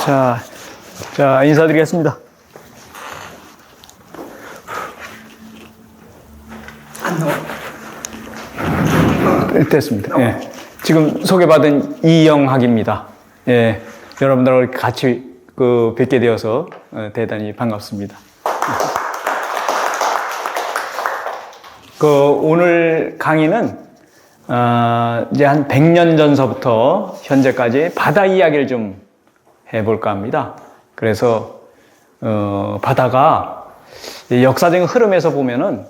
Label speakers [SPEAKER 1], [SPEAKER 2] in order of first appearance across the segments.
[SPEAKER 1] 자, 인사드리겠습니다.
[SPEAKER 2] 안 나와?
[SPEAKER 1] 됐습니다. 예. 지금 소개받은 이영학입니다. 예. 여러분들하고 같이 뵙게 되어서 대단히 반갑습니다. 오늘 강의는 이제 한 100년 전서부터 현재까지 바다 이야기를 좀 해볼까 합니다. 그래서 바다가 역사적인 흐름에서 보면은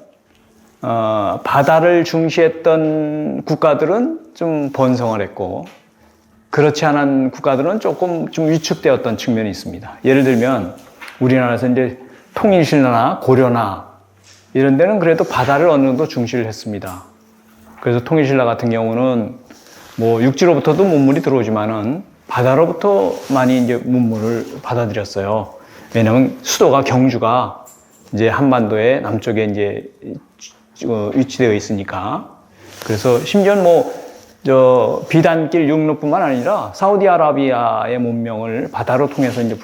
[SPEAKER 1] 바다를 중시했던 국가들은 좀 번성을 했고 그렇지 않은 국가들은 조금 좀 위축되었던 측면이 있습니다. 예를 들면 우리나라에서 이제 통일신라나 고려나 이런 데는 그래도 바다를 어느 정도 중시를 했습니다. 그래서 통일신라 같은 경우는 뭐 육지로부터도 문물이 들어오지만은 바다로부터 많이 이제 문물을 받아들였어요. 왜냐하면 수도가 경주가 이제 한반도의 남쪽에 이제 위치되어 있으니까. 그래서 심지어는 비단길 육로뿐만 아니라 사우디아라비아의 문명을 바다로 통해서 이제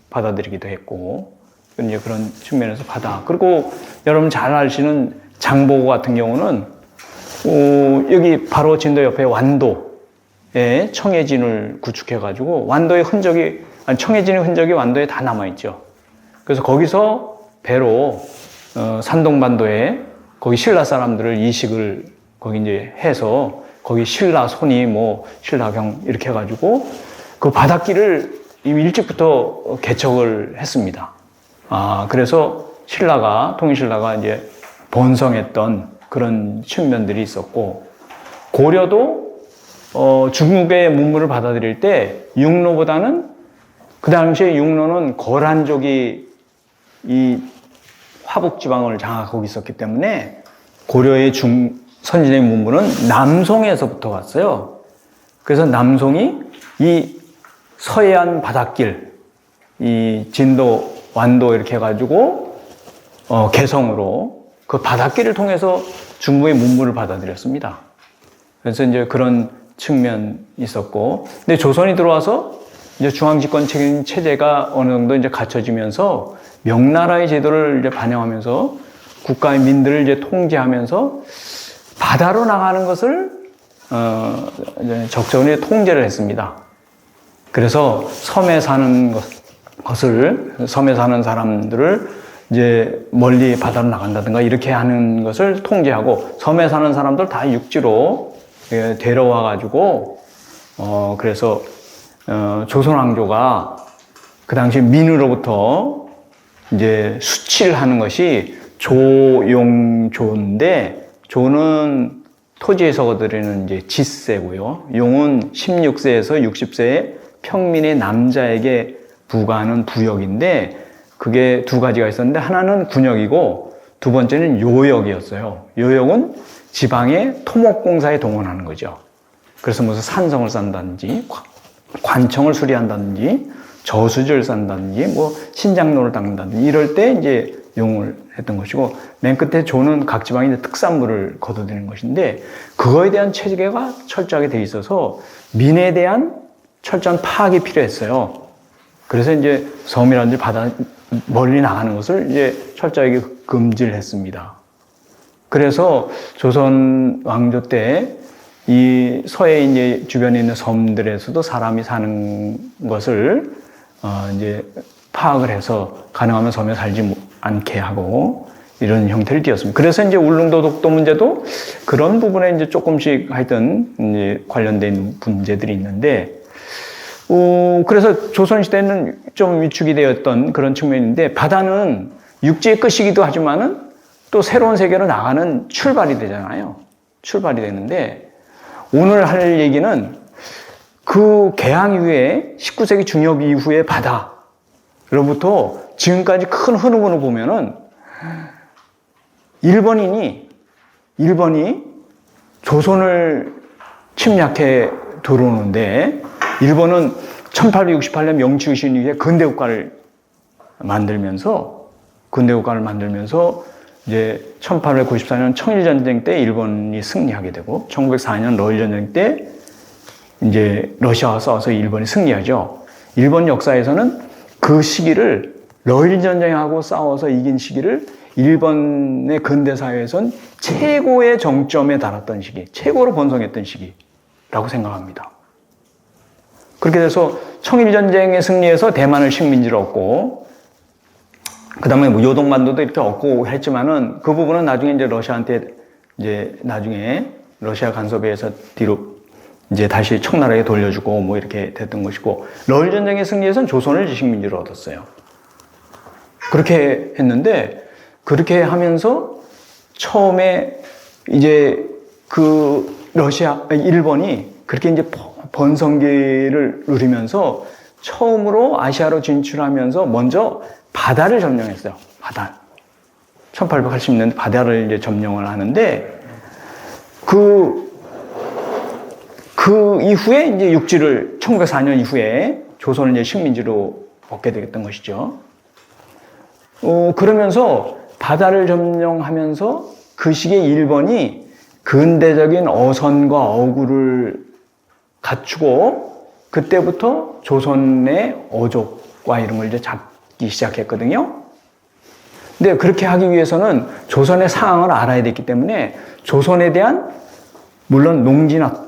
[SPEAKER 1] 받아들이기도 했고, 이제 그런 측면에서 바다. 그리고 여러분 잘 아시는 장보고 같은 경우는 여기 바로 진도 옆에 완도에 청해진을 구축해가지고 완도의 흔적이, 청해진의 흔적이 완도에 다 남아있죠. 그래서 거기서 배로 산동반도에 거기 신라 사람들을 이식을 거기 이제 해서 거기 신라 손이 신라경 이렇게 해가지고 그 바닷길을 일찍부터 개척을 했습니다. 그래서 통일신라가 이제 번성했던 그런 측면들이 있었고, 고려도 중국의 문물을 받아들일 때 육로보다는 그 당시에 육로는 거란족이 이 화북지방을 장악하고 있었기 때문에 고려의 선진의 문물은 남송에서부터 왔어요. 그래서 남송이 이 서해안 바닷길, 이 진도, 완도 이렇게 해가지고 개성으로 그 바닷길을 통해서 중국의 문물을 받아들였습니다. 그래서 이제 그런 측면이 있었고, 근데 조선이 들어와서 이제 중앙집권 체제가 어느 정도 이제 갖춰지면서 명나라의 제도를 이제 반영하면서 국가의 민들을 이제 통제하면서 바다로 나가는 것을 이제 적절히 통제를 했습니다. 그래서 섬에 사는 섬에 사는 사람들을 이제 멀리 바다로 나간다든가 이렇게 하는 것을 통제하고, 섬에 사는 사람들 다 육지로 데려와 가지고 그래서 조선 왕조가 그 당시 민으로부터 이제 수치를 하는 것이 조용조인데, 조는 토지에서 거두는 이제 지세고요. 용은 16세에서 60세의 평민의 남자에게 부과하는 부역인데, 그게 두 가지가 있었는데, 하나는 군역이고 두 번째는 요역이었어요. 요역은 지방의 토목공사에 동원하는 거죠. 그래서 무슨 산성을 쌓는다든지, 관청을 수리한다든지, 저수지를 쌓는다든지, 신장로를 닦는다든지, 이럴 때 이제 용을 했던 것이고, 맨 끝에 조는 각 지방의 특산물을 거둬들이는 것인데, 그거에 대한 체계가 철저하게 돼 있어서 민에 대한 철저한 파악이 필요했어요. 그래서 이제 섬이라든지 바다 멀리 나가는 것을 이제 철저하게 금지를 했습니다. 그래서 조선 왕조 때 이 서해 이제 주변에 있는 섬들에서도 사람이 사는 것을 이제 파악을 해서 가능하면 섬에 살지 않게 하고 이런 형태를 띄었습니다. 그래서 이제 울릉도 독도 문제도 그런 부분에 이제 조금씩 하여튼 이제 관련된 문제들이 있는데, 그래서 조선시대는 좀 위축이 되었던 그런 측면인데, 바다는 육지의 끝이기도 하지만은 또 새로운 세계로 나가는 출발이 되잖아요. 출발이 되는데, 오늘 할 얘기는 그 개항 이후에 19세기 중엽 이후의 바다로부터 지금까지 큰 흐름으로 보면은 일본이 조선을 침략해 들어오는데, 일본은 1868년 명치유신 이후에 근대국가를 만들면서 이제 1894년 청일전쟁 때 일본이 승리하게 되고, 1904년 러일전쟁 때 이제 러시아와 싸워서 일본이 승리하죠. 일본 역사에서는 그 시기를 러일 전쟁하고 싸워서 이긴 시기를 일본의 근대사회에선 최고의 정점에 달았던 시기, 최고로 번성했던 시기라고 생각합니다. 그렇게 돼서 청일전쟁에 승리해서 대만을 식민지로 얻고, 그 다음에 뭐 요동반도도 이렇게 얻고 했지만은 그 부분은 나중에 이제 러시아한테 이제 나중에 러시아 간섭에 의해서 뒤로 이제 다시 청나라에 돌려주고 뭐 이렇게 됐던 것이고, 러일 전쟁에 승리해서는 조선을 식민지로 얻었어요. 그렇게 했는데, 그렇게 하면서 처음에 이제 그 일본이 그렇게 이제 번성기를 누리면서 처음으로 아시아로 진출하면서 먼저 바다를 점령했어요. 바다. 1880년대 바다를 이제 점령을 하는데, 그 이후에 이제 육지를 1904년 이후에 조선을 이제 식민지로 얻게 되었던 것이죠. 그러면서 바다를 점령하면서 그 시기에 일본이 근대적인 어선과 어구를 갖추고 그때부터 조선의 어족과 이런 걸 이제 잡기 시작했거든요. 근데 그렇게 하기 위해서는 조선의 상황을 알아야 됐기 때문에 조선에 대한 물론 농지나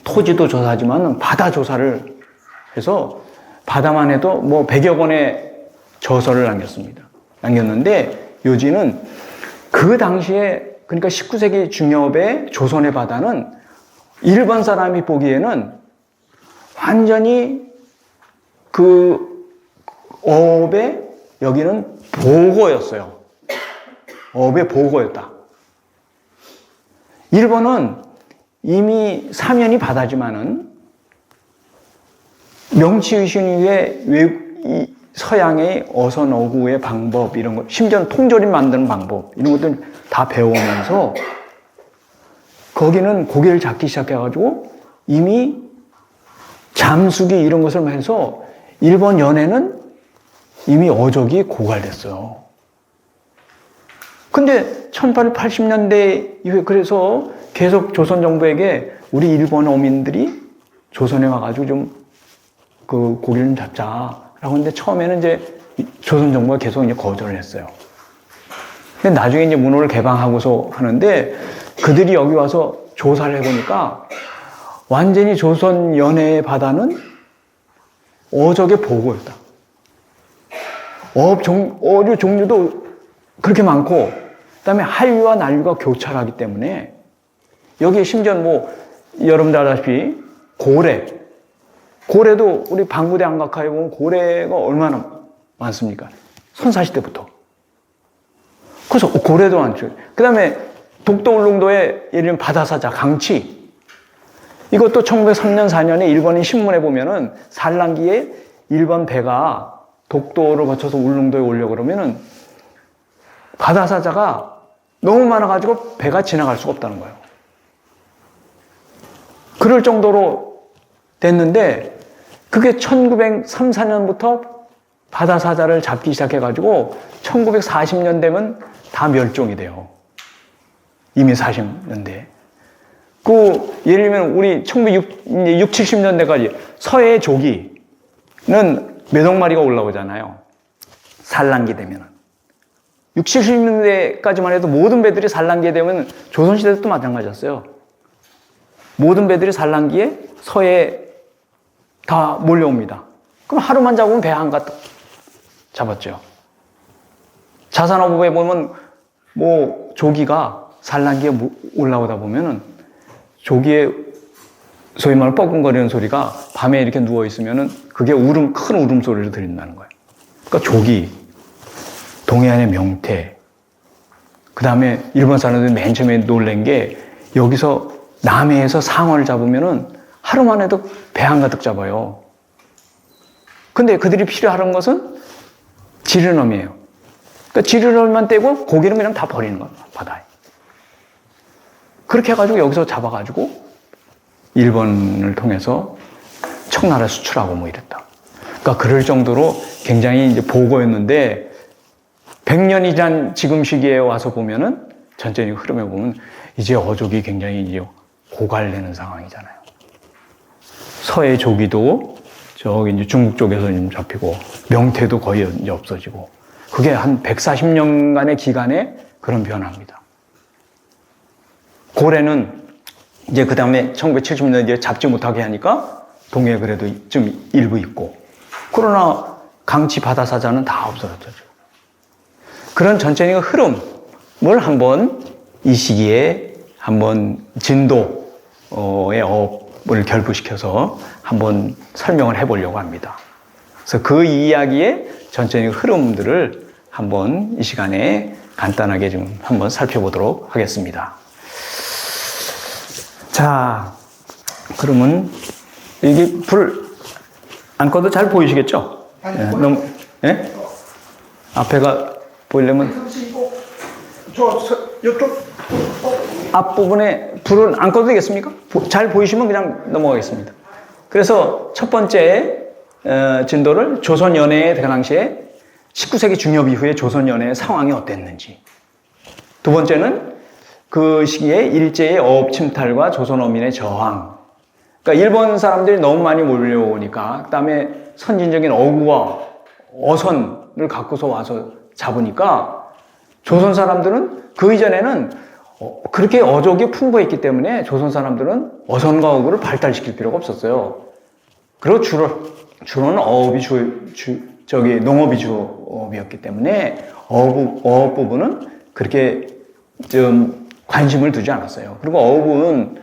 [SPEAKER 1] 토지도 조사하지만 바다 조사를 해서 바다만 해도 뭐 100여 권의 저서를 남겼는데 요지는 그 당시에 그러니까 19세기 중엽에 조선의 바다는 일본 사람이 보기에는 완전히 그 어업의 여기는 보고였어요. 어업의 보고였다. 일본은 이미 사면이 바다지만은 명치의신 이후에 서양의 어선 어구의 방법 이런 것, 심지어 통조림 만드는 방법 이런 것들 다 배우면서 거기는 고기를 잡기 시작해가지고 이미 잠수기 이런 것을 해서 일본 연해는 이미 어족이 고갈됐어요. 근데 1880년대 이후에 그래서 계속 조선 정부에게 우리 일본 어민들이 조선에 와가지고 좀 그 고기를 좀 잡자라고 했는데 처음에는 이제 조선 정부가 계속 이제 거절을 했어요. 근데 나중에 이제 문호를 개방하고서 하는데 그들이 여기 와서 조사를 해보니까 완전히 조선 연해의 바다는 어족의 보고였다. 어류 종류도 그렇게 많고, 그 다음에 한류와 난류가 교차하기 때문에, 여기에 심지어 뭐, 여러분들 알다시피, 고래도 우리 방구대 안각하에 보면 고래가 얼마나 많습니까? 선사시대부터. 그래서 고래도 많죠. 그 다음에 독도 울릉도에 예를 들면 바다사자, 강치. 이것도 1903년, 4년에 일본인 신문에 보면은 산란기에 일본 배가 독도를 거쳐서 울릉도에 오려고 그러면은 바다사자가 너무 많아가지고 배가 지나갈 수가 없다는 거예요. 그럴 정도로 됐는데 그게 1903, 4년부터 바다사자를 잡기 시작해가지고 1940년 되면 다 멸종이 돼요. 이미 40년대. 예를 들면 우리 1960, 70년대까지 서해 조기는 몇억 마리가 올라오잖아요. 산란기 되면은. 60, 70년대까지만 해도 모든 배들이 산란기에 되면 조선시대도 또 마찬가지였어요. 모든 배들이 산란기에 서해에 다 몰려옵니다. 그럼 하루만 잡으면 배 한가득 잡았죠. 자산어부에 보면 뭐 조기가 산란기에 올라오다 보면은 조기에 소위 말하는 뻐근거리는 소리가 밤에 이렇게 누워있으면은 그게 큰 울음소리를 들린다는 거예요. 그러니까 조기, 동해안의 명태, 그 다음에 일본 사람들이 맨 처음에 놀란 게 여기서 남해에서 상어를 잡으면은 하루만 해도 배 한가득 잡아요. 근데 그들이 필요한 것은 지르러미예요. 그러니까 지르러미만 떼고 고기는 그냥 다 버리는 거예요, 바다에. 그렇게 해가지고 여기서 잡아가지고 일본을 통해서 청나라에 수출하고 뭐 이랬다. 그러니까 그럴 정도로 굉장히 이제 보고였는데 100년이 지난 지금 시기에 와서 보면은 전체의 흐름에 보면 이제 어족이 굉장히 이제 고갈되는 상황이잖아요. 서해 조기도 저기 이제 중국 쪽에서 좀 잡히고, 명태도 거의 이제 없어지고, 그게 한 140년간의 기간에 그런 변화입니다. 고래는 이제 그 다음에 1970년대에 잡지 못하게 하니까 동해에 그래도 좀 일부 있고, 그러나 강치 바다사자는 다 없어졌죠. 그런 전체적인 흐름을 한번 이 시기에 한번 진도의 어업을 결부시켜서 한번 설명을 해보려고 합니다. 그래서 그 이야기의 전체적인 흐름들을 한번 이 시간에 간단하게 좀 한번 살펴보도록 하겠습니다. 자, 그러면 여기 불 안 꺼도 잘 보이시겠죠? 네, 너무, 예? 앞에가 보이려면
[SPEAKER 2] 이쪽
[SPEAKER 1] 앞부분에 불은 안 꺼도 되겠습니까? 잘 보이시면 그냥 넘어가겠습니다. 그래서 첫 번째 진도를 조선연해의 그 당시에 19세기 중엽 이후에 조선연해의 상황이 어땠는지, 두 번째는 그 시기에 일제의 어업 침탈과 조선 어민의 저항, 그러니까 일본 사람들이 너무 많이 몰려오니까, 그 다음에 선진적인 어구와 어선을 갖고서 와서 잡으니까 조선 사람들은 그 이전에는 그렇게 어족이 풍부했기 때문에 조선 사람들은 어선과 어구를 발달시킬 필요가 없었어요. 그리고 주로는 어업이 농업이 주업이었기 때문에 어업 부분은 그렇게 좀 관심을 두지 않았어요. 그리고 어업은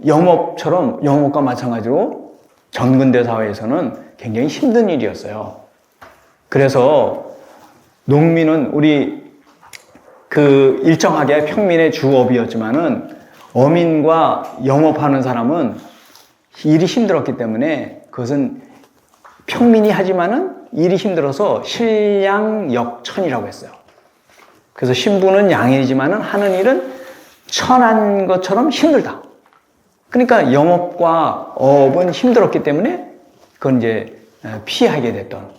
[SPEAKER 1] 영업과 마찬가지로 전근대 사회에서는 굉장히 힘든 일이었어요. 그래서 농민은 우리 일정하게 평민의 주업이었지만은 어민과 영업하는 사람은 일이 힘들었기 때문에 그것은 평민이 하지만은 일이 힘들어서 실양역천이라고 했어요. 그래서 신부는 양일이지만은 하는 일은 천한 것처럼 힘들다. 그러니까 영업과 어업은 힘들었기 때문에 그건 이제 피하게 됐던.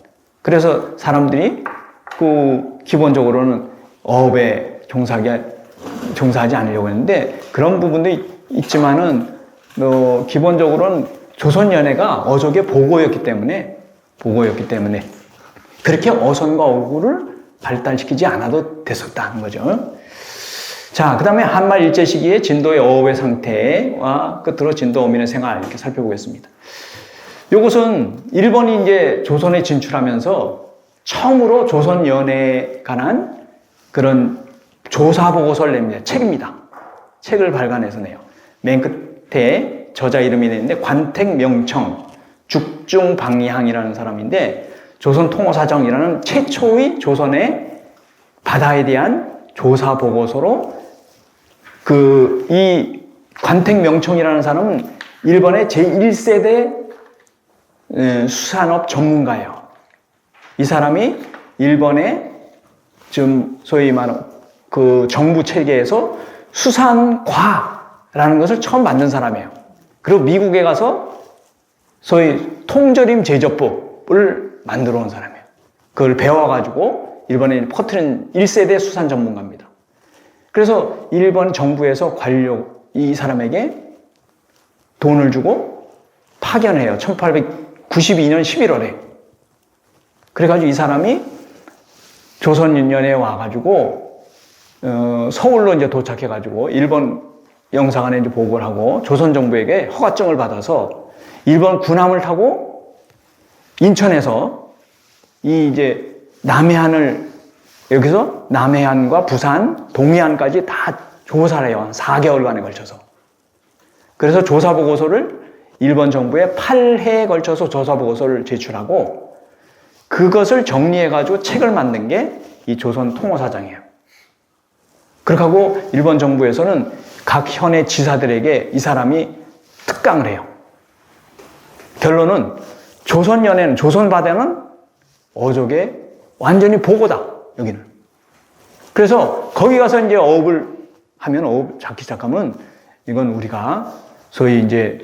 [SPEAKER 1] 그래서 사람들이 기본적으로는 어업에 종사하지 않으려고 했는데, 그런 부분도 있지만은 기본적으로는 조선연해가 어족의 보고였기 때문에 그렇게 어선과 어구를 발달시키지 않아도 됐었다는 거죠. 자, 그 다음에 한말 일제 시기에 진도의 어업의 상태와 끝으로 진도 어민의 생활 이렇게 살펴보겠습니다. 이것은 일본이 이제 조선에 진출하면서 처음으로 조선연해에 관한 그런 조사 보고서를 냅니다. 책입니다. 책을 발간해서 내요. 맨 끝에 저자 이름이 있는데 관택명청 죽중방리항이라는 사람인데, 조선통호사정이라는 최초의 조선의 바다에 대한 조사 보고서로 이 관택명청이라는 사람은 일본의 제1세대 수산업 전문가예요. 이 사람이 일본의 좀 소위 말하는 정부 체계에서 수산과라는 것을 처음 만든 사람이에요. 그리고 미국에 가서 소위 통조림 제조법을 만들어 온 사람이에요. 그걸 배워가지고 일본에 퍼뜨린 1세대 수산 전문가입니다. 그래서 일본 정부에서 이 사람에게 돈을 주고 파견해요. 1892년 11월에. 그래가지고 이 사람이 조선연해에 와가지고, 서울로 이제 도착해가지고, 일본 영사관에 이제 보고를 하고, 조선 정부에게 허가증을 받아서, 일본 군함을 타고, 인천에서, 이제, 여기서 남해안과 부산, 동해안까지 다 조사를 해요. 한 4개월간에 걸쳐서. 그래서 조사보고서를 일본 정부에 8회에 걸쳐서 조사보고서를 제출하고, 그것을 정리해가지고 책을 만든 게 이 조선 통호사장이에요. 그렇게 하고 일본 정부에서는 각 현의 지사들에게 이 사람이 특강을 해요. 결론은 조선연해는, 조선바다는 어족의 완전히 보고다, 여기는. 그래서 거기 가서 이제 어업 잡기 시작하면 이건 우리가 소위 이제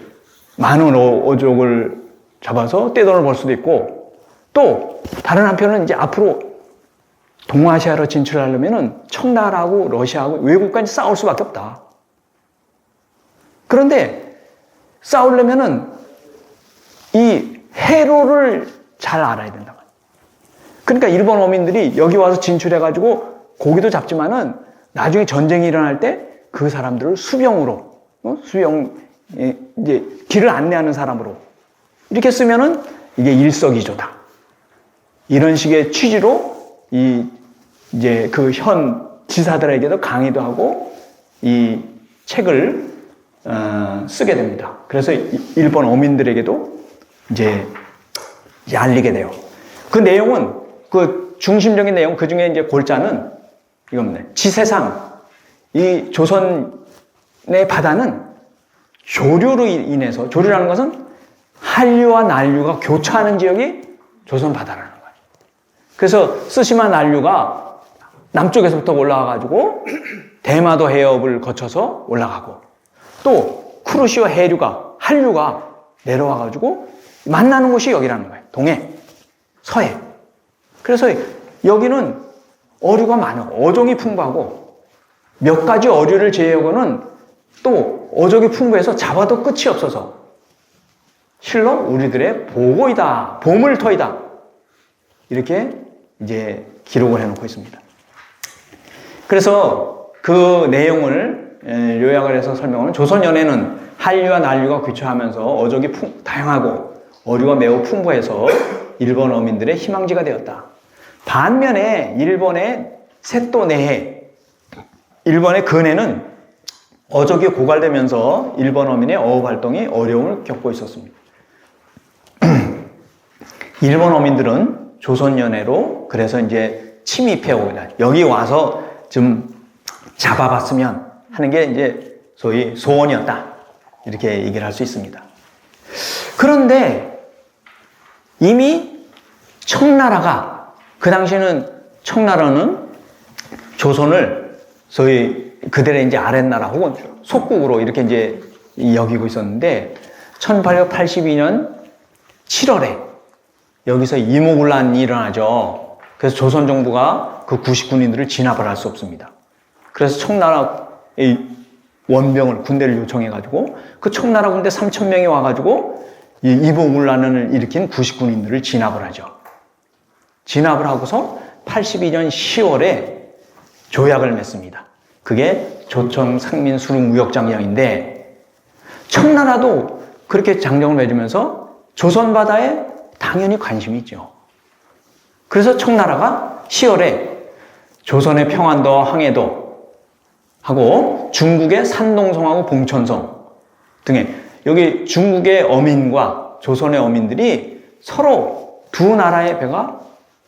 [SPEAKER 1] 많은 어족을 잡아서 떼돈을 벌 수도 있고, 또 다른 한편은 이제 앞으로 동아시아로 진출하려면은 청나라하고 러시아하고 외국까지 싸울 수밖에 없다. 그런데 싸우려면은 이 해로를 잘 알아야 된다. 그러니까 일본 어민들이 여기 와서 진출해가지고 고기도 잡지만은 나중에 전쟁이 일어날 때 그 사람들을 수병으로, 이제 길을 안내하는 사람으로 이렇게 쓰면은 이게 일석이조다. 이런 식의 취지로 이제 그 현 지사들에게도 강의도 하고 이 책을 쓰게 됩니다. 그래서 일본 어민들에게도 이제 알리게 돼요. 그 내용은 그 중심적인 내용 그 중에 이제 골자는 이겁니다. 지세상 이 조선의 바다는 조류로 인해서 조류라는 것은 한류와 난류가 교차하는 지역이 조선 바다라는 거예요. 그래서 쓰시마 난류가 남쪽에서부터 올라와가지고 대마도 해협을 거쳐서 올라가고 또 쿠르시오 해류가 한류가 내려와가지고 만나는 곳이 여기라는 거예요. 동해, 서해. 그래서 여기는 어류가 많아요. 어종이 풍부하고 몇 가지 어류를 제외하고는 또 어종이 풍부해서 잡아도 끝이 없어서 실로 우리들의 보고이다, 보물터이다. 이렇게 이제 기록을 해놓고 있습니다. 그래서 그 내용을 요약을 해서 설명하면 조선연에는 한류와 난류가 교차하면서 어종이 다양하고 어류가 매우 풍부해서 일본 어민들의 희망지가 되었다. 반면에 일본의 세토 내해, 일본의 근해는 어족이 고갈되면서 일본 어민의 어업 활동이 어려움을 겪고 있었습니다. 일본 어민들은 조선연해로 그래서 이제 침입해 오다. 여기 와서 좀 잡아봤으면 하는 게 이제 소위 소원이었다. 이렇게 얘기를 할 수 있습니다. 그런데 이미 청나라가 그 당시에는 청나라는 조선을 소위 그들의 이제 아랫나라 혹은 속국으로 이렇게 이제 여기고 있었는데 1882년 7월에 여기서 이모군란이 일어나죠. 그래서 조선 정부가 그 90군인들을 진압을 할 수 없습니다. 그래서 청나라의 원병을 군대를 요청해가지고 그 청나라 군대 3,000명이 와가지고 이 이모군란을 일으킨 90군인들을 진압을 하죠. 진압을 하고서 82년 10월에 조약을 맺습니다. 그게 조청 상민 수륙 무역장령인데 청나라도 그렇게 장령을 맺으면서 조선 바다에 당연히 관심이 있죠. 그래서 청나라가 10월에 조선의 평안도 항해도 하고 중국의 산동성하고 봉천성 등의 여기 중국의 어민과 조선의 어민들이 서로 두 나라의 배가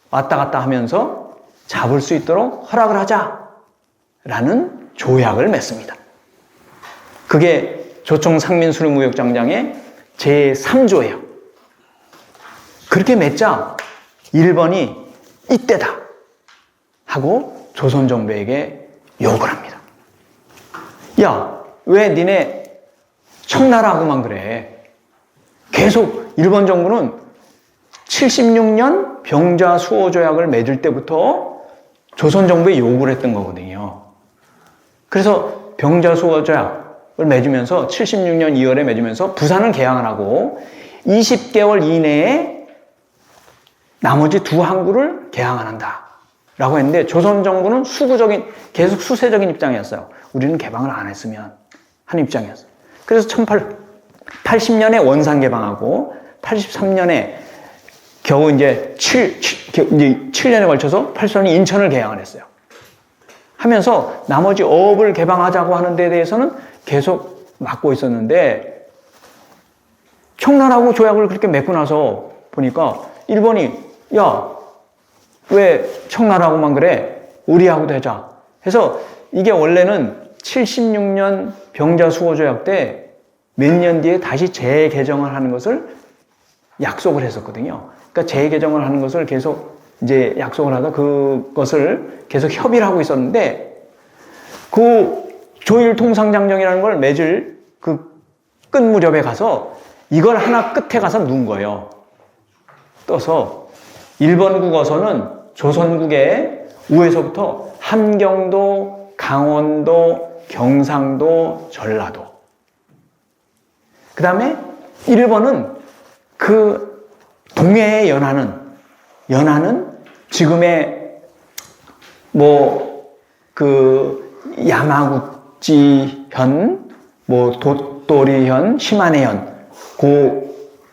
[SPEAKER 1] 왔다 갔다 하면서 잡을 수 있도록 허락을 하자라는 조약을 맺습니다. 그게 조청 상민 수륙 무역장령의 제3조예요. 그렇게 맺자 일본이 이때다 하고 조선 정부에게 욕을 합니다. 야, 왜 니네 청나라하고만 그래? 계속 일본 정부는 76년 병자 수호 조약을 맺을 때부터 조선 정부에 요구를 했던 거거든요. 그래서 병자 수호 조약을 맺으면서 76년 2월에 맺으면서 부산을 개항을 하고 20개월 이내에 나머지 두 항구를 개항 안 한다 라고 했는데 조선 정부는 계속 수세적인 입장이었어요. 우리는 개방을 안 했으면 하는 입장이었어요. 그래서 1880년에 원산 개방하고 83년에 겨우 이제 7년에 걸쳐서 83년에 인천을 개항을 했어요. 하면서 나머지 어업을 개방하자고 하는 데 대해서는 계속 막고 있었는데 청나라하고 조약을 그렇게 맺고 나서 보니까 일본이 야, 왜 청나라하고만 그래? 우리하고도 하자. 해서 이게 원래는 76년 병자수호조약 때 몇 년 뒤에 다시 재개정을 하는 것을 약속을 했었거든요. 그러니까 재개정을 하는 것을 계속 이제 약속을 하다 그것을 계속 협의를 하고 있었는데 그 조일통상장정이라는 걸 맺을 그 끝 무렵에 가서 이걸 하나 끝에 가서 누운 거예요. 떠서 일본 국어서는 조선국의 우에서부터 함경도, 강원도, 경상도, 전라도. 그 다음에 일본은 그 동해에 연하는 지금의 야마구치현, 도토리현, 시마네현,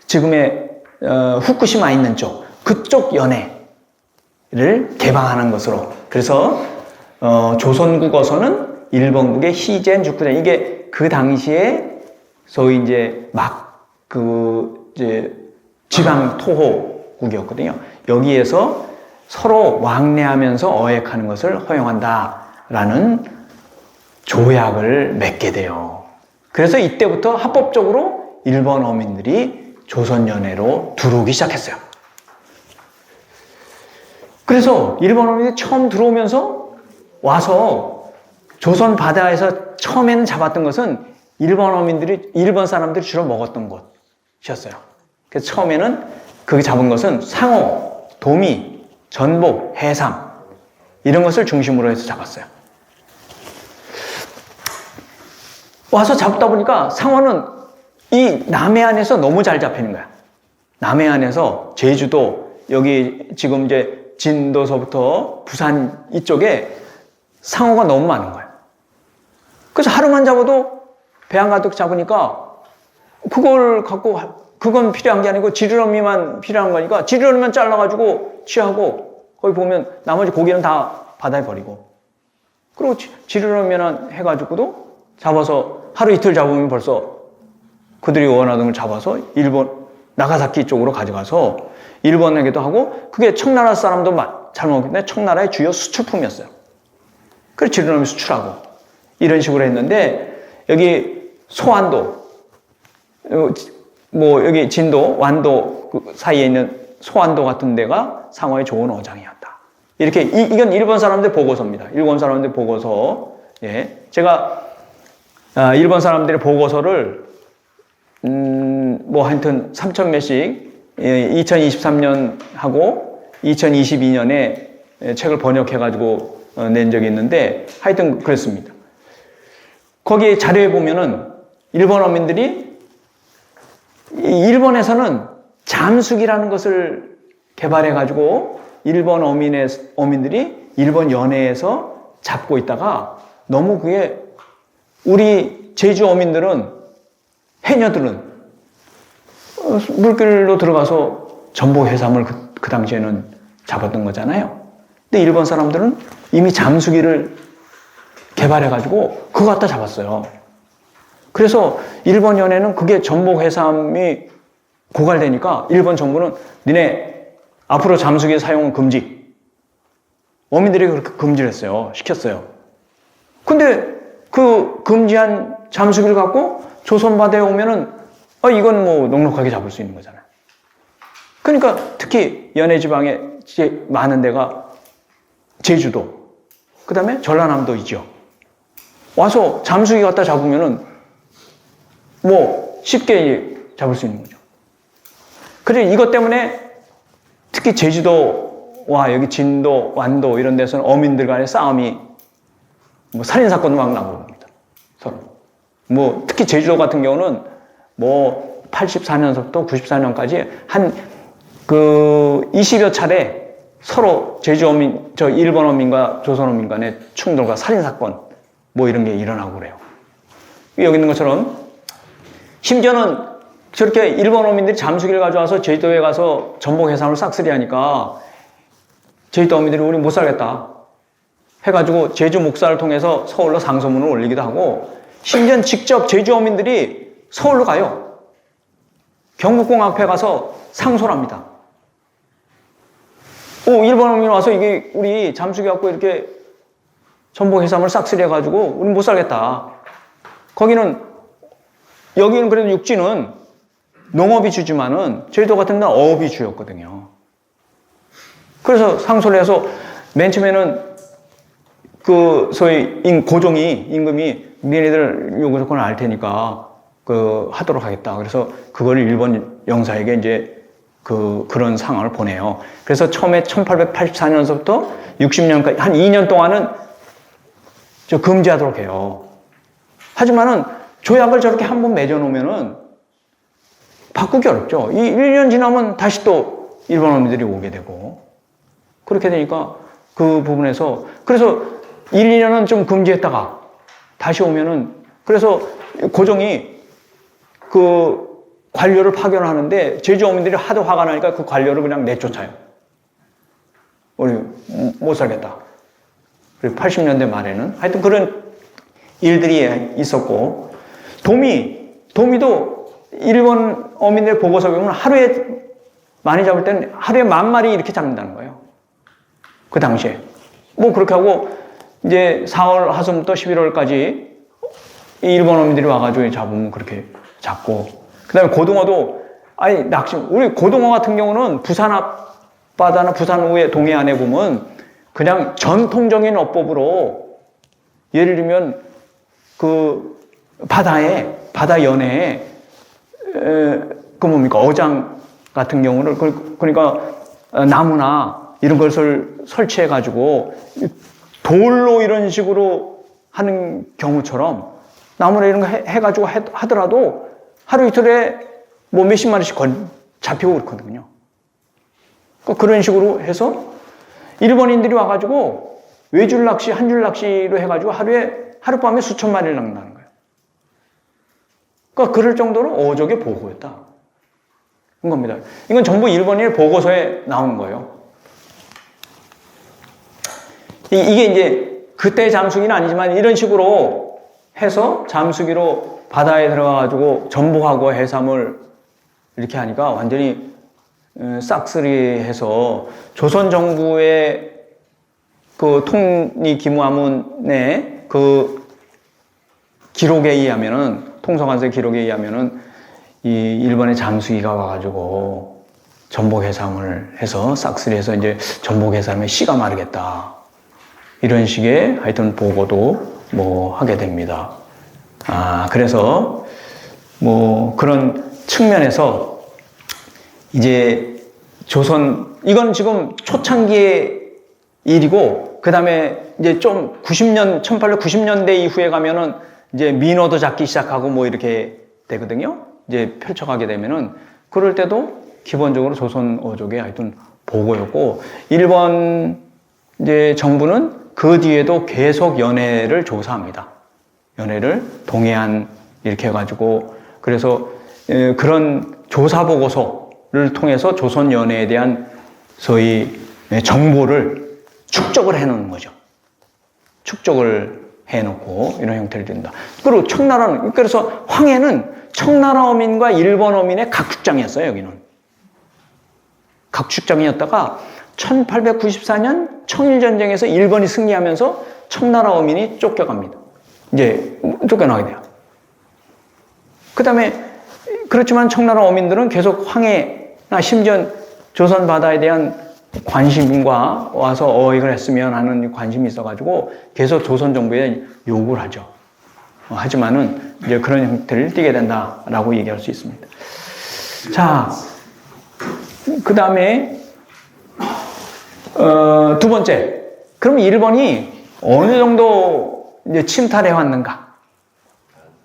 [SPEAKER 1] 지금의 후쿠시마 있는 그쪽 연해를 개방하는 것으로. 그래서 조선국어서는 일본국의 히젠 주쿠젠, 이게 그 당시에 소위 이제 지방 토호국이었거든요. 여기에서 서로 왕래하면서 어획하는 것을 허용한다라는 조약을 맺게 돼요. 그래서 이때부터 합법적으로 일본 어민들이 조선 연해로 들어오기 시작했어요. 그래서 일본 어민들이 처음 들어오면서 와서 조선 바다에서 처음에는 잡았던 것은 일본 사람들이 주로 먹었던 것이었어요. 그래서 처음에는 그 잡은 것은 상어, 도미, 전복, 해삼 이런 것을 중심으로 해서 잡았어요. 와서 잡다 보니까 상어는 이 남해안에서 너무 잘 잡히는 거야. 남해안에서 제주도, 여기 지금 이제 진도서부터 부산 이쪽에 상어가 너무 많은 거야. 그래서 하루만 잡아도 배 한 가득 잡으니까 그걸 갖고, 그건 필요한 게 아니고 지느러미만 필요한 거니까 지느러미만 잘라가지고 취하고, 거기 보면 나머지 고기는 다 바다에 버리고, 그리고 지느러미만 해가지고도 잡아서 하루 이틀 잡으면 벌써 그들이 원하던 걸 잡아서 일본 나가사키 쪽으로 가져가서 일본에게도 하고, 그게 청나라 사람도 잘 먹기 때문에 청나라의 주요 수출품이었어요. 그래서 지느러미 수출하고 이런 식으로 했는데, 여기 소완도, 여기 진도, 완도 사이에 있는 소완도 같은 데가 상어의 좋은 어장이었다. 이렇게, 이건 일본 사람들 보고서입니다. 일본 사람들 보고서. 예. 제가, 일본 사람들의 보고서를, 하여튼 3천 몇씩, 2023년 하고 2022년에 책을 번역해가지고 낸 적이 있는데, 하여튼 그랬습니다. 거기 자료에 보면은 일본 어민들이, 일본에서는 잠수기라는 것을 개발해가지고 일본 어민들이 일본 연해에서 잡고 있다가, 너무 그게 우리 제주 어민들은, 해녀들은 물길로 들어가서 전복 해삼을 그 당시에는 잡았던 거잖아요. 근데 일본 사람들은 이미 잠수기를 개발해가지고 그거 갖다 잡았어요. 그래서 일본 연해는 그게 전복 해삼이 고갈되니까 일본 정부는 니네 앞으로 잠수기 사용은 금지. 어민들이 그렇게 금지를 했어요. 시켰어요. 근데 그 금지한 잠수기를 갖고 조선 바다에 오면은, 이건 넉넉하게 잡을 수 있는 거잖아요. 그러니까 특히 연해 지방에 많은 데가 제주도, 그 다음에 전라남도이죠. 와서 잠수기 갖다 잡으면은 쉽게 잡을 수 있는 거죠. 그래서 이것 때문에 특히 제주도와 여기 진도, 완도 이런 데서는 어민들 간의 싸움이, 살인사건도 막 나고 그럽니다. 서로. 특히 제주도 같은 경우는 84년서부터 94년까지 한 20여 차례 서로 일본 어민과 조선 어민 간의 충돌과 살인사건, 이런 게 일어나고 그래요. 여기 있는 것처럼, 심지어는 저렇게 일본 어민들이 잠수기를 가져와서 제주도에 가서 전복 해삼을 싹쓸이 하니까 제주도 어민들이 우리 못 살겠다 해가지고 제주 목사를 통해서 서울로 상소문을 올리기도 하고, 심지어는 직접 제주 어민들이 서울로 가요. 경복궁 앞에 가서 상소를 합니다. 일본 어민이 와서 이게 우리 잠수기 갖고 이렇게 전복 해삼을 싹쓸이 해가지고 우리 못 살겠다. 여기는 그래도 육지는 농업이 주지만은 제주도 같은 데는 어업이 주였거든요. 그래서 상소를 해서 맨 처음에는 소위 임금이 니네들 요구 조건을 알 테니까 하도록 하겠다. 그래서 그걸 일본 영사에게 이제 그런 상황을 보내요. 그래서 처음에 1884년서부터 60년까지 한 2년 동안은 금지하도록 해요. 하지만은 조약을 저렇게 한번 맺어놓으면은 바꾸기 어렵죠. 이 1년 지나면 다시 또 일본 어민들이 오게 되고 그렇게 되니까 그 부분에서 그래서 1, 2년은 좀 금지했다가 다시 오면은 그래서 고종이 그 관료를 파견하는데 제주 어민들이 하도 화가 나니까 그 관료를 그냥 내쫓아요. 우리 못 살겠다. 그리고 80년대 말에는 하여튼 그런 일들이 있었고 도미도 일본 어민들 보고서 보면 하루에 많이 잡을 때는 하루에 10,000마리 이렇게 잡는다는 거예요. 그 당시에. 뭐 그렇게 하고 이제 4월 하순부터 11월까지 일본 어민들이 와가지고 잡으면 그렇게 잡고 그 다음에 고등어도 아니 낚시 우리 고등어 같은 경우는 부산 앞바다나 부산 우에 동해안에 보면 그냥 전통적인 어법으로 예를 들면 그 바다 연해에 그 뭡니까 어장 같은 경우를 그러니까 나무나 이런 것을 설치해 가지고 돌로 이런 식으로 하는 경우처럼 나무나 이런 거 해가지고 하더라도 하루 이틀에 뭐 몇십 마리씩 잡히고 그렇거든요. 그런 식으로 해서 일본인들이 와가지고 외줄 낚시, 한줄 낚시로 해가지고 하룻밤에 수천 마리를 낚는다는 거예요. 그러니까 그럴 정도로 어족의 보고였다. 그런 겁니다. 이건 전부 일본인의 보고서에 나오는 거예요. 이게 이제 그때 잠수기는 아니지만 이런 식으로 해서 잠수기로 바다에 들어가가지고 전복하고 해삼을 이렇게 하니까 완전히 싹쓸이해서 조선 정부의 그 통리기무하문의 그 기록에 의하면은 통서관서 기록에 의하면은 이 일본의 잠수기가 와가지고 전복 해삼을 해서 싹쓸이해서 이제 전복 해삼의 씨가 마르겠다 이런 식의 하여튼 보고도 뭐 하게 됩니다. 그래서 뭐 그런 측면에서 이제 이건 지금 초창기의 일이고, 그 다음에 이제 좀 1890년대 이후에 가면은 이제 민어도 잡기 시작하고 뭐 이렇게 되거든요. 이제 펼쳐가게 되면은, 그럴 때도 기본적으로 조선 어족의 하여튼 보고였고, 일본 이제 정부는 그 뒤에도 계속 연해를 조사합니다. 연해를 동해안 이렇게 해가지고, 그래서 그런 조사 보고서를 통해서 조선 연해에 대한 소위 정보를 축적을 해놓는 거죠. 축적을 해놓고 이런 형태를 띈다. 그리고 청나라는, 그래서 황해는 청나라 어민과 일본 어민의 각축장이었어요. 여기는 각축장이었다가 1894년 청일전쟁에서 일본이 승리하면서 청나라 어민이 쫓겨갑니다. 이제 쫓겨나게 돼요. 그 다음에 그렇지만 청나라 어민들은 계속 황해나 심지어 조선 바다에 대한 관심과 와서 어획을 했으면 하는 관심이 있어가지고 계속 조선 정부에 요구를 하죠. 하지만은 이제 그런 형태를 띠게 된다라고 얘기할 수 있습니다. 자, 그 다음에 두 번째, 그럼 일본이 어느 정도 이제 침탈해 왔는가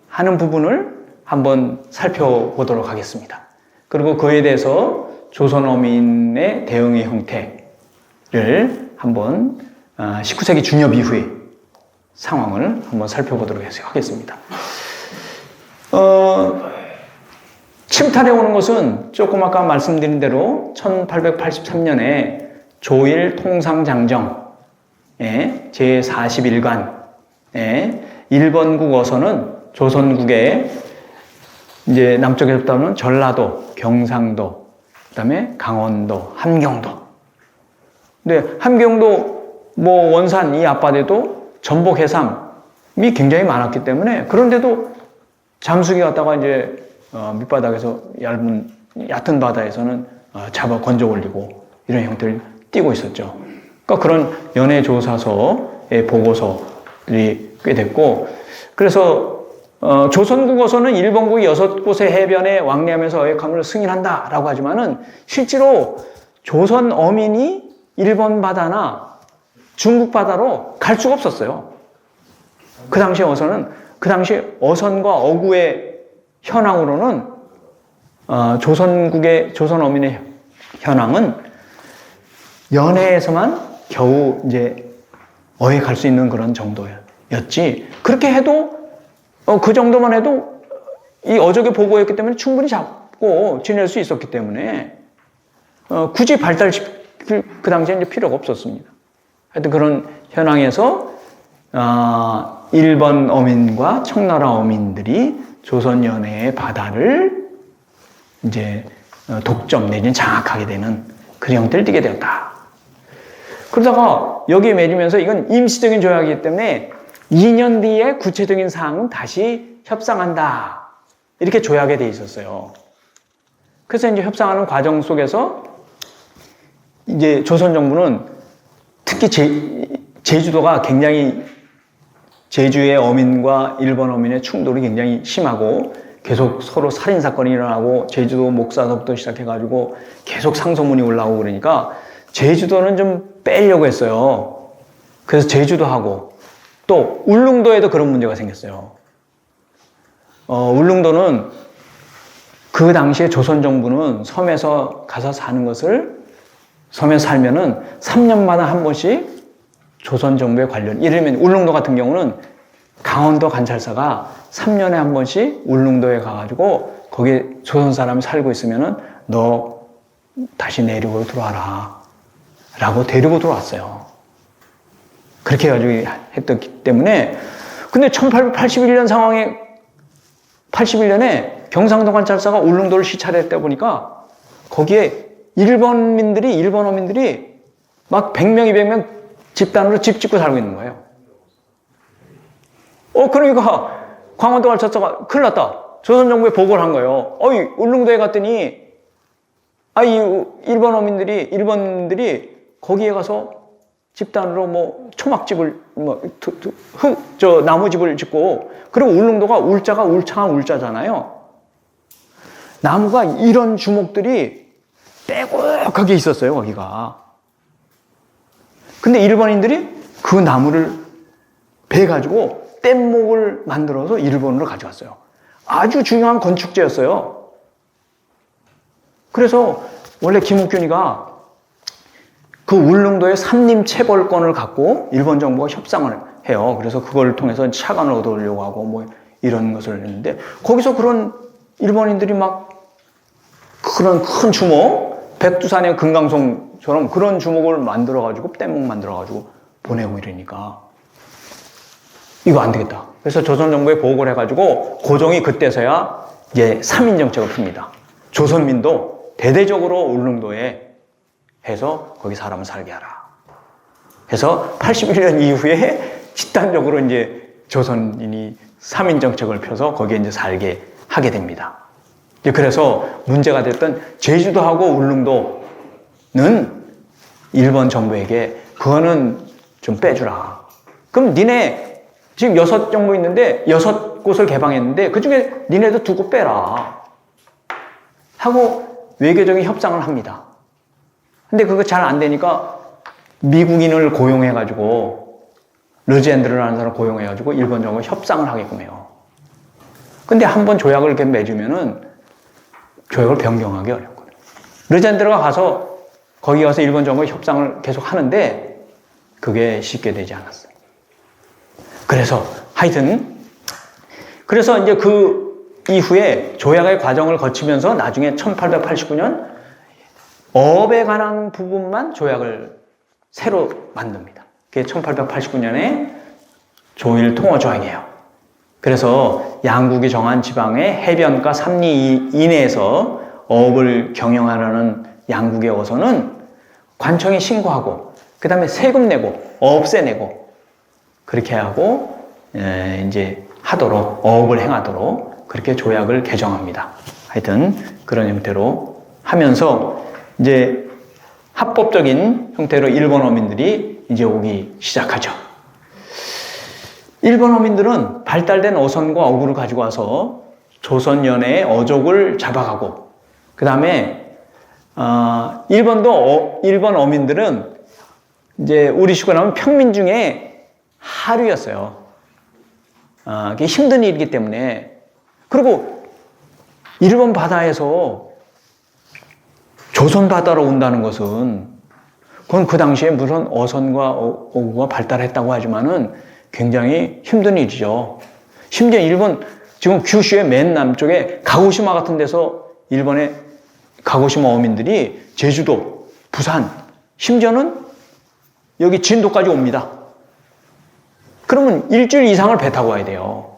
[SPEAKER 1] 하는 부분을 한번 살펴보도록 하겠습니다. 그리고 그에 대해서 조선 어민의 대응의 형태를 한번 19세기 중엽 이후의 상황을 한번 살펴보도록 하겠습니다. 침탈해 오는 것은 조금 아까 말씀드린 대로 1883년에 조일 통상장정의 제41관에 일본국 어선은 조선국의 이제 남쪽에서 따오는 전라도, 경상도, 그 다음에 강원도, 함경도. 근데 함경도, 뭐 원산 이 앞바다에도 전복 해삼이 굉장히 많았기 때문에 그런데도 잠수기 갔다가 이제 밑바닥에서 얕은 바다에서는 잡아 건져 올리고 이런 형태를 띠고 있었죠. 그러니까 그런 연해조사서의 보고서들이 꽤 됐고, 그래서 조선국어서는 일본국이 6곳의 해변에 왕래하면서 어획함을 승인한다라고 하지만은 실제로 조선 어민이 일본 바다나 중국 바다로 갈 수가 없었어요. 그 당시 어선과 어구의 현황으로는 조선국의 조선 어민의 현황은 연해에서만 겨우 이제 어획할 수 있는 그런 정도였지. 그렇게 해도 그 정도만 해도 이 어족의 보고였기 때문에 충분히 잡고 지낼 수 있었기 때문에 굳이 발달시킬 그 당시에 이제 필요가 없었습니다. 하여튼 그런 현황에서 일본 어민과 청나라 어민들이 조선 연해의 바다를 이제 독점 내지는 장악하게 되는 그런 형태를 띠게 되었다. 그러다가 여기에 맺으면서 이건 임시적인 조약이기 때문에 2년 뒤에 구체적인 사항은 다시 협상한다. 이렇게 조약에 돼 있었어요. 그래서 이제 협상하는 과정 속에서 이제 조선 정부는 특히 제주도가 굉장히 제주의 어민과 일본 어민의 충돌이 굉장히 심하고 계속 서로 살인사건이 일어나고 제주도 목사서부터 시작해가지고 계속 상소문이 올라오고 그러니까 제주도는 좀 빼려고 했어요. 그래서 제주도하고 또 울릉도에도 그런 문제가 생겼어요. 울릉도는 그 당시에 조선 정부는 섬에서 가서 사는 것을 섬에 살면은 3년마다 한 번씩 조선 정부의 관련, 예를 들면 울릉도 같은 경우는 강원도 관찰사가 3년에 한 번씩 울릉도에 가가지고 거기 조선 사람이 살고 있으면은 너 다시 내륙으로 들어와라 라고 데리고 들어왔어요. 그렇게 해가지고 했기 때문에 근데 1881년 상황에 81년에 경상도 관찰사가 울릉도를 시찰을 했다 보니까 거기에 일본 어민들이 막 100명, 200명 집단으로 집 짓고 살고 있는 거예요. 그러니까 강원도 관찰사가 큰일 났다. 조선 정부에 보고를 한 거예요. 울릉도에 갔더니 일본인들이 거기에 가서 집단으로 뭐 초막집을 나무집을 짓고 그리고 울릉도가 울자가 울창한 울자잖아요. 나무가 이런 주목들이 빼곡하게 있었어요, 거기가. 근데 일본인들이 그 나무를 베가지고 뗏목을 만들어서 일본으로 가져왔어요. 아주 중요한 건축재였어요. 그래서 원래 김옥균이가 그 울릉도의 산림체벌권을 갖고 일본 정부가 협상을 해요. 그래서 그걸 통해서 차관을 얻으려고 하고 뭐 이런 것을 했는데 거기서 그런 일본인들이 막 그런 큰 주먹, 백두산의 금강송처럼 그런 주먹을 만들어가지고 뗏목 만들어가지고 보내고 이러니까 이거 안 되겠다. 그래서 조선 정부에 보고를 해가지고 고종이 그때서야 이제 3인 정책을 풉니다. 조선민도 대대적으로 울릉도에 해서 거기 사람을 살게 하라. 해서 81년 이후에 집단적으로 이제 조선인이 3인 정책을 펴서 거기에 이제 살게 하게 됩니다. 그래서 문제가 됐던 제주도하고 울릉도는 일본 정부에게 그거는 좀 빼주라. 그럼 니네 지금 6정부 있는데 6곳을 개방했는데 그 중에 니네도 2곳 빼라. 하고 외교적인 협상을 합니다. 근데 그거 잘 안 되니까 미국인을 고용해가지고 르젠드라는 사람을 고용해가지고 일본 정부가 협상을 하게끔 해요. 근데 한번 조약을 이렇게 맺으면은 조약을 변경하기 어렵거든요. 르젠드가 가서 거기 가서 일본 정부와 협상을 계속 하는데 그게 쉽게 되지 않았어요. 그래서 하여튼 그래서 이제 그 이후에 조약의 과정을 거치면서 나중에 1889년 어업에 관한 부분만 조약을 새로 만듭니다. 그게 1889년에 조일 통어 조약이에요. 그래서 양국이 정한 지방의 해변가 3리 이내에서 어업을 경영하려는 양국의 어선은 관청에 신고하고 그 다음에 세금 내고 어업세 내고 그렇게 하고 이제 하도록 어업을 행하도록 그렇게 조약을 개정합니다. 하여튼 그런 형태로 하면서 이제 합법적인 형태로 일본 어민들이 이제 오기 시작하죠. 일본 어민들은 발달된 어선과 어구를 가지고 와서 조선 연해의 어족을 잡아가고 그 다음에 일본 어민들은 이제 우리 식으로 하면 평민 중에 하류였어요. 그게 힘든 일이기 때문에 그리고 일본 바다에서 조선 바다로 온다는 것은 그건 그 당시에 무슨 어선과 어구가 발달했다고 하지만은 굉장히 힘든 일이죠. 심지어 일본 지금 규슈의 맨 남쪽에 가고시마 같은 데서 일본의 가고시마 어민들이 제주도, 부산, 심지어는 여기 진도까지 옵니다. 그러면 일주일 이상을 배 타고 와야 돼요.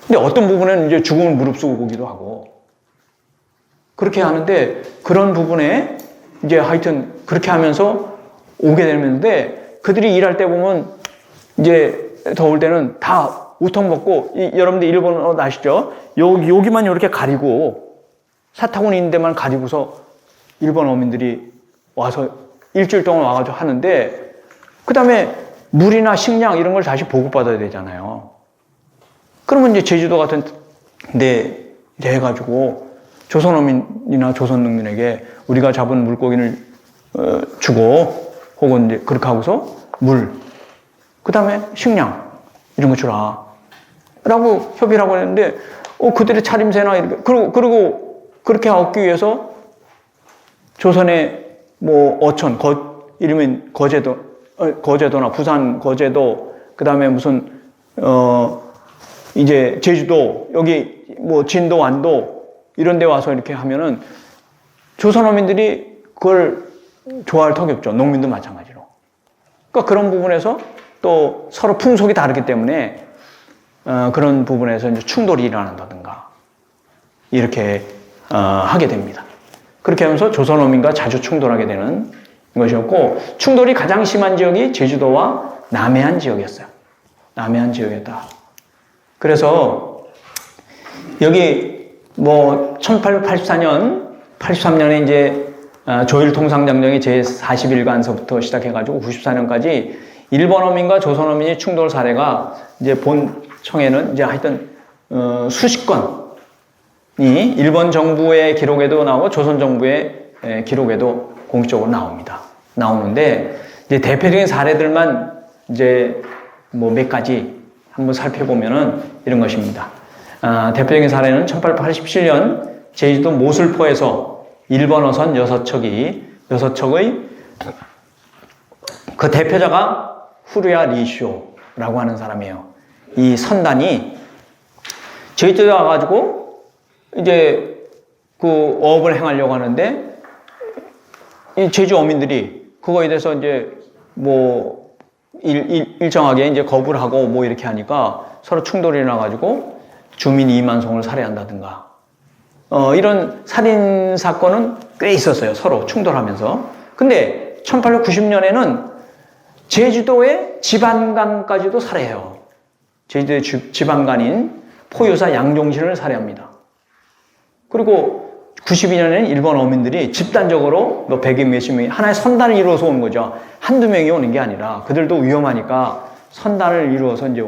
[SPEAKER 1] 근데 어떤 부분에는 이제 죽음을 무릅쓰고 오기도 하고 그렇게 하는데 그런 부분에 이제 하여튼 그렇게 하면서 오게 되는데 그들이 일할 때 보면 이제 더울 때는 다 우통 벗고 여러분들 일본어 아시죠? 여기만 이렇게 가리고 사타구니 있는 데만 가리고서 일본 어민들이 와서 일주일 동안 와가지고 하는데 그 다음에 물이나 식량 이런 걸 다시 보급받아야 되잖아요. 그러면 이제 제주도 같은 데 해가지고 조선어민이나 조선농민에게 우리가 잡은 물고기를 주고 혹은 이제 그렇게 하고서 물, 그 다음에 식량 이런 거 주라 라고 협의를 하고 했는데 그들의 차림새나 이렇게 그리고 그렇게 얻기 위해서 조선의 뭐 어촌 이름은 거제도나 부산 거제도 그 다음에 무슨 이제 제주도 여기 뭐 진도 완도 이런 데 와서 이렇게 하면은 조선어민들이 그걸 좋아할 턱이 없죠. 농민도 마찬가지로. 그러니까 그런 부분에서 또 서로 풍속이 다르기 때문에 그런 부분에서 이제 충돌이 일어난다든가 이렇게 하게 됩니다. 그렇게 하면서 조선어민과 자주 충돌하게 되는 것이었고 충돌이 가장 심한 지역이 제주도와 남해안 지역이었어요. 남해안 지역이었다. 그래서 여기 뭐 83년에 이제 조일 통상장정이 제41관서부터 시작해가지고 94년까지 일본 어민과 조선 어민이 충돌 사례가 이제 본청에는 이제 하여튼 수십 건이 일본 정부의 기록에도 나오고 조선 정부의 기록에도 공식적으로 나오는데 이제 대표적인 사례들만 이제 뭐 몇 가지 한번 살펴보면은 이런 것입니다. 대표적인 사례는 1887년 제주도 모슬포에서 일본 어선 6척의 그 대표자가 후루야 리쇼라고 하는 사람이에요. 이 선단이 제주도에 와가지고 이제 그 어업을 행하려고 하는데 이 제주 어민들이 그거에 대해서 이제 뭐 일정하게 이제 거부를 하고 뭐 이렇게 하니까 서로 충돌이 나가지고 주민 2만 송을 살해한다든가 이런 살인 사건은 꽤 있었어요. 서로 충돌하면서. 근데 1890년에는 제주도의 지방간까지도 살해해요. 제주도의 지방간인 포유사 양종신을 살해합니다. 그리고 92년에는 일본 어민들이 집단적으로 뭐 100여 몇십 명이 하나의 선단을 이루어서 오는 거죠. 한두 명이 오는 게 아니라 그들도 위험하니까 선단을 이루어서 이제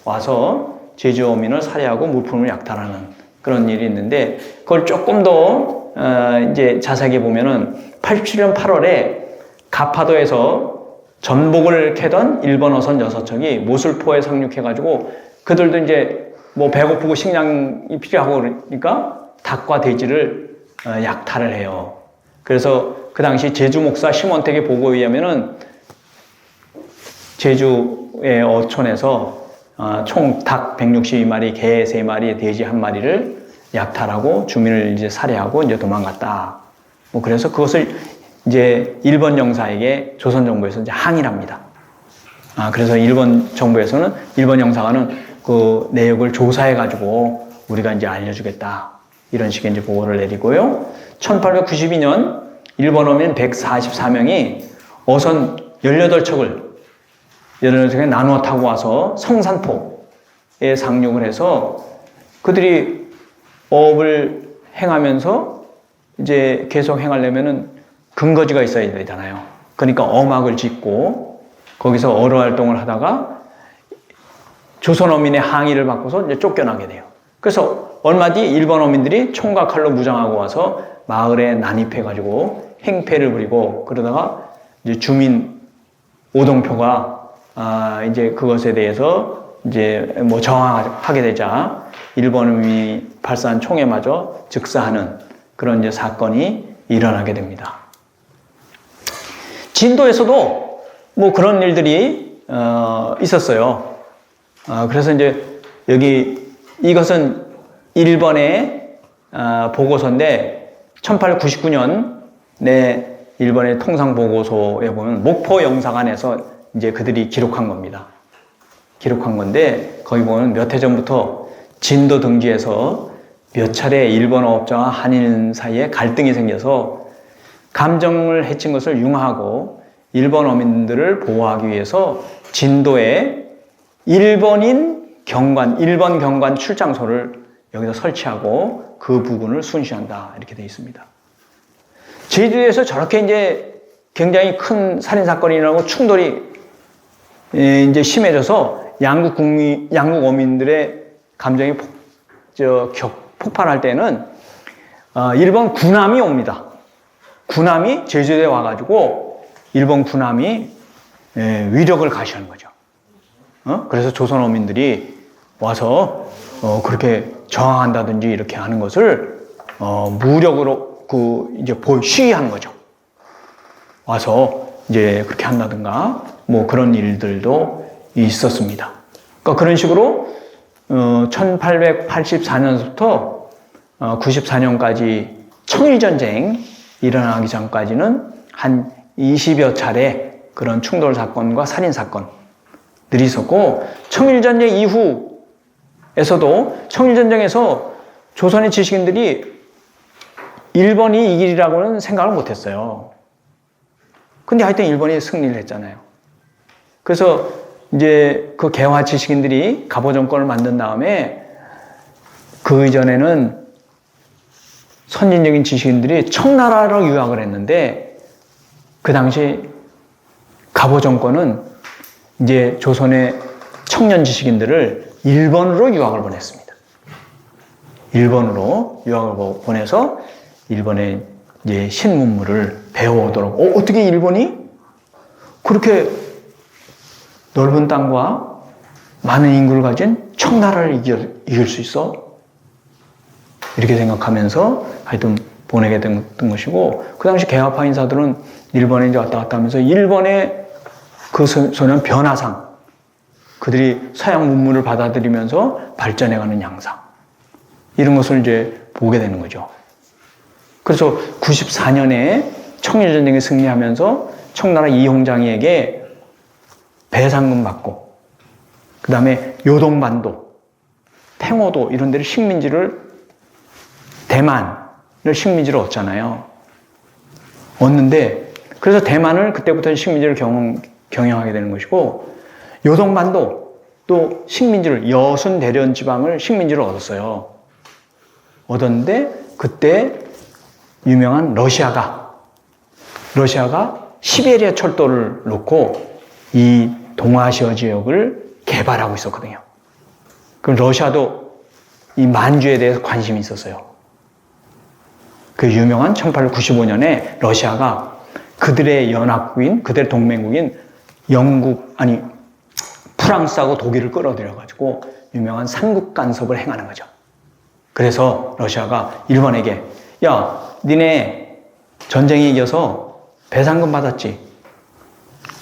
[SPEAKER 1] 와서 제주 어민을 살해하고 물품을 약탈하는 그런 일이 있는데 그걸 조금 더 이제 자세하게 보면은 87년 8월에 가파도에서 전복을 캐던 일본 어선 6척이 모슬포에 상륙해가지고 그들도 이제 뭐 배고프고 식량이 필요하고 그러니까 닭과 돼지를 약탈을 해요. 그래서 그 당시 제주 목사 심원택의 보고에 의하면은 제주의 어촌에서 총 닭 162마리, 개 3마리, 돼지 1마리를 약탈하고 주민을 이제 살해하고 이제 도망갔다. 뭐 그래서 그것을 이제 일본 영사에게 조선 정부에서 이제 항의를 합니다. 그래서 일본 정부에서는 일본 영사관은 그 내역을 조사해가지고 우리가 이제 알려주겠다. 이런 식의 이제 보고를 내리고요. 1892년 일본 어민 144명이 어선 18척에 나누어 타고 와서 성산포에 상륙을 해서 그들이 어업을 행하면서 이제 계속 행하려면은 근거지가 있어야 되잖아요. 그러니까 어막을 짓고 거기서 어로 활동을 하다가 조선 어민의 항의를 받고서 이제 쫓겨나게 돼요. 그래서 얼마 뒤 일본 어민들이 총과 칼로 무장하고 와서 마을에 난입해가지고 행패를 부리고 그러다가 이제 주민 오동표가 이제 그것에 대해서 이제 뭐 저항하게 되자 일본이 발사한 총에 맞아 즉사하는 그런 이제 사건이 일어나게 됩니다. 진도에서도 뭐 그런 일들이 있었어요. 그래서 이제 여기 이것은 일본의 보고서인데 1899년에 일본의 통상보고서에 보면 목포 영사관에서 이제 그들이 기록한 겁니다. 기록한 건데 거기 보면 몇 해 전부터 진도 등지에서 몇 차례 일본 어업자와 한인 사이에 갈등이 생겨서 감정을 해친 것을 융화하고 일본 어민들을 보호하기 위해서 진도에 일본 경관 출장소를 여기서 설치하고 그 부근을 순시한다 이렇게 되어 있습니다. 제주도에서 저렇게 이제 굉장히 큰 살인 사건이 일어나고 충돌이 이제 심해져서 양국 어민들의 감정이 폭발할 때는 일본 군함이 옵니다. 군함이 제주도에 와가지고 일본 군함이 위력을 가시하는 거죠. 그래서 조선 어민들이 와서 그렇게 저항한다든지 이렇게 하는 것을 무력으로 이제 시위한 거죠. 와서 이제 그렇게 한다든가 뭐 그런 일들도 있었습니다. 그러니까 그런 식으로 1884년부터 94년까지 청일전쟁 일어나기 전까지는 한 20여 차례 그런 충돌 사건과 살인 사건들이 있었고, 청일전쟁 이후에서도 청일전쟁에서 조선의 지식인들이 일본이 이기리라고는 생각을 못했어요. 근데 하여튼 일본이 승리를 했잖아요. 그래서 이제 그 개화 지식인들이 갑오 정권을 만든 다음에 그 이전에는 선진적인 지식인들이 청나라로 유학을 했는데 그 당시 갑오 정권은 이제 조선의 청년 지식인들을 일본으로 유학을 보냈습니다. 일본으로 유학을 보내서 일본의 이제 신문물을 배워오도록. 어떻게 일본이 그렇게 넓은 땅과 많은 인구를 가진 청나라를 이길 수 있어? 이렇게 생각하면서 하여튼 보내게 된 것이고, 그 당시 개화파 인사들은 일본에 이제 왔다 갔다 하면서 일본의 그 소련 변화상, 그들이 서양 문물을 받아들이면서 발전해가는 양상, 이런 것을 이제 보게 되는 거죠. 그래서 94년에 청일전쟁에 승리하면서 청나라 이홍장이에게 배상금 받고, 그 다음에 요동반도, 팽오도 이런 데를 대만을 식민지를 얻잖아요. 얻는데, 그래서 대만을 그때부터 식민지를 경영하게 되는 것이고, 요동반도 또 식민지를, 여순 대련 지방을 식민지를 얻었어요. 얻었는데, 그때 유명한 러시아가 시베리아 철도를 놓고 이 동아시아 지역을 개발하고 있었거든요. 그럼 러시아도 이 만주에 대해서 관심이 있었어요. 그 유명한 1895년에 러시아가 그들의 연합국인, 그들의 동맹국인 프랑스하고 독일을 끌어들여가지고 유명한 삼국 간섭을 행하는 거죠. 그래서 러시아가 일본에게, 야, 니네 전쟁에 이겨서 배상금 받았지.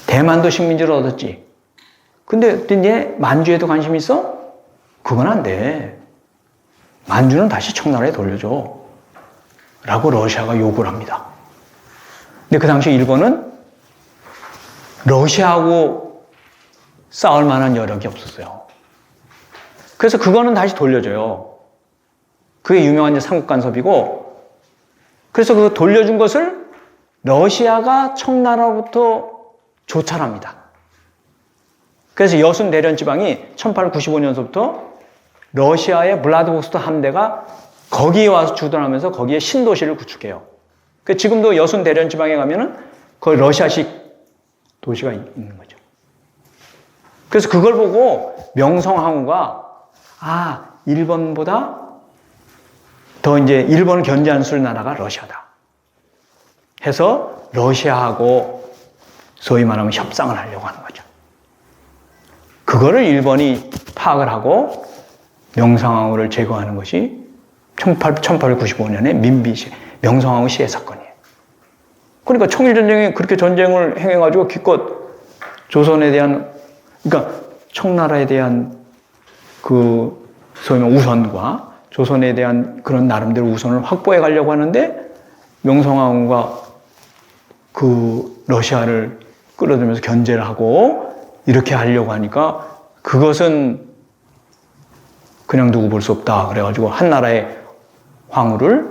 [SPEAKER 1] 대만도 식민지를 얻었지. 근데 니네 만주에도 관심 있어? 그건 안 돼. 만주는 다시 청나라에 돌려줘. 라고 러시아가 요구를 합니다. 근데 그 당시 일본은 러시아하고 싸울 만한 여력이 없었어요. 그래서 그거는 다시 돌려줘요. 그게 유명한 삼국 간섭이고, 그래서 그 돌려준 것을 러시아가 청나라로부터 조찰합니다. 그래서 여순 대련 지방이 1895년서부터 러시아의 블라디보스토크 함대가 거기에 와서 주둔하면서 거기에 신도시를 구축해요. 그러니까 지금도 여순 대련 지방에 가면은 거기 러시아식 도시가 있는 거죠. 그래서 그걸 보고 명성황후가 일본보다 더 이제 일본을 견제할 수 있는 나라가 러시아다 해서 러시아하고 소위 말하면 협상을 하려고 하는 거죠. 그거를 일본이 파악을 하고 명성황후를 제거하는 것이 1895년에 민비 명성황후 시해 사건이에요. 그러니까 청일전쟁에 그렇게 전쟁을 행해가지고 기껏 조선에 대한, 그러니까 청나라에 대한 그 소위 말하면 우선과 조선에 대한 그런 나름대로 우선을 확보해 가려고 하는데 명성황후가 그 러시아를 끌어들면서 견제를 하고 이렇게 하려고 하니까 그것은 그냥 두고 볼 수 없다. 그래가지고 한나라의 황후를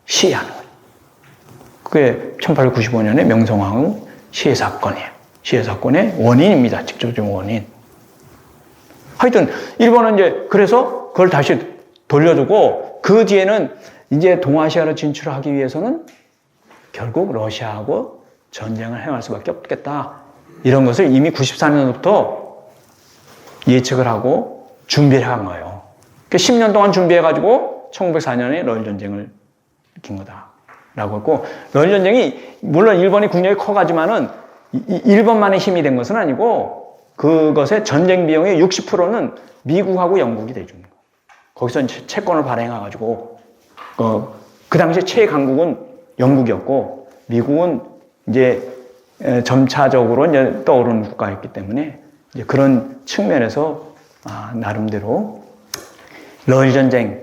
[SPEAKER 1] 시해하는 거예요. 그게 1895년에 명성황후 시해 사건이에요. 시해 사건의 원인입니다. 직접적인 원인. 하여튼 일본은 이제 그래서 그걸 다시 돌려주고 그 뒤에는 이제 동아시아로 진출하기 위해서는 결국 러시아하고 전쟁을 행할 수밖에 없겠다. 이런 것을 이미 94년부터 예측을 하고 준비를 한 거예요. 10년 동안 준비해가지고 1904년에 러일 전쟁을 일으킨 거다라고 했고, 러일 전쟁이 물론 일본이 국력이 커가지만은 일본만의 힘이 된 것은 아니고 그것의 전쟁 비용의 60%는 미국하고 영국이 대주는 거예요. 거기서 채권을 발행해가지고 그 당시 최강국은 영국이었고 미국은 이제 점차적으로 이제 떠오르는 국가였기 때문에 이제 그런 측면에서 나름대로 러일 전쟁에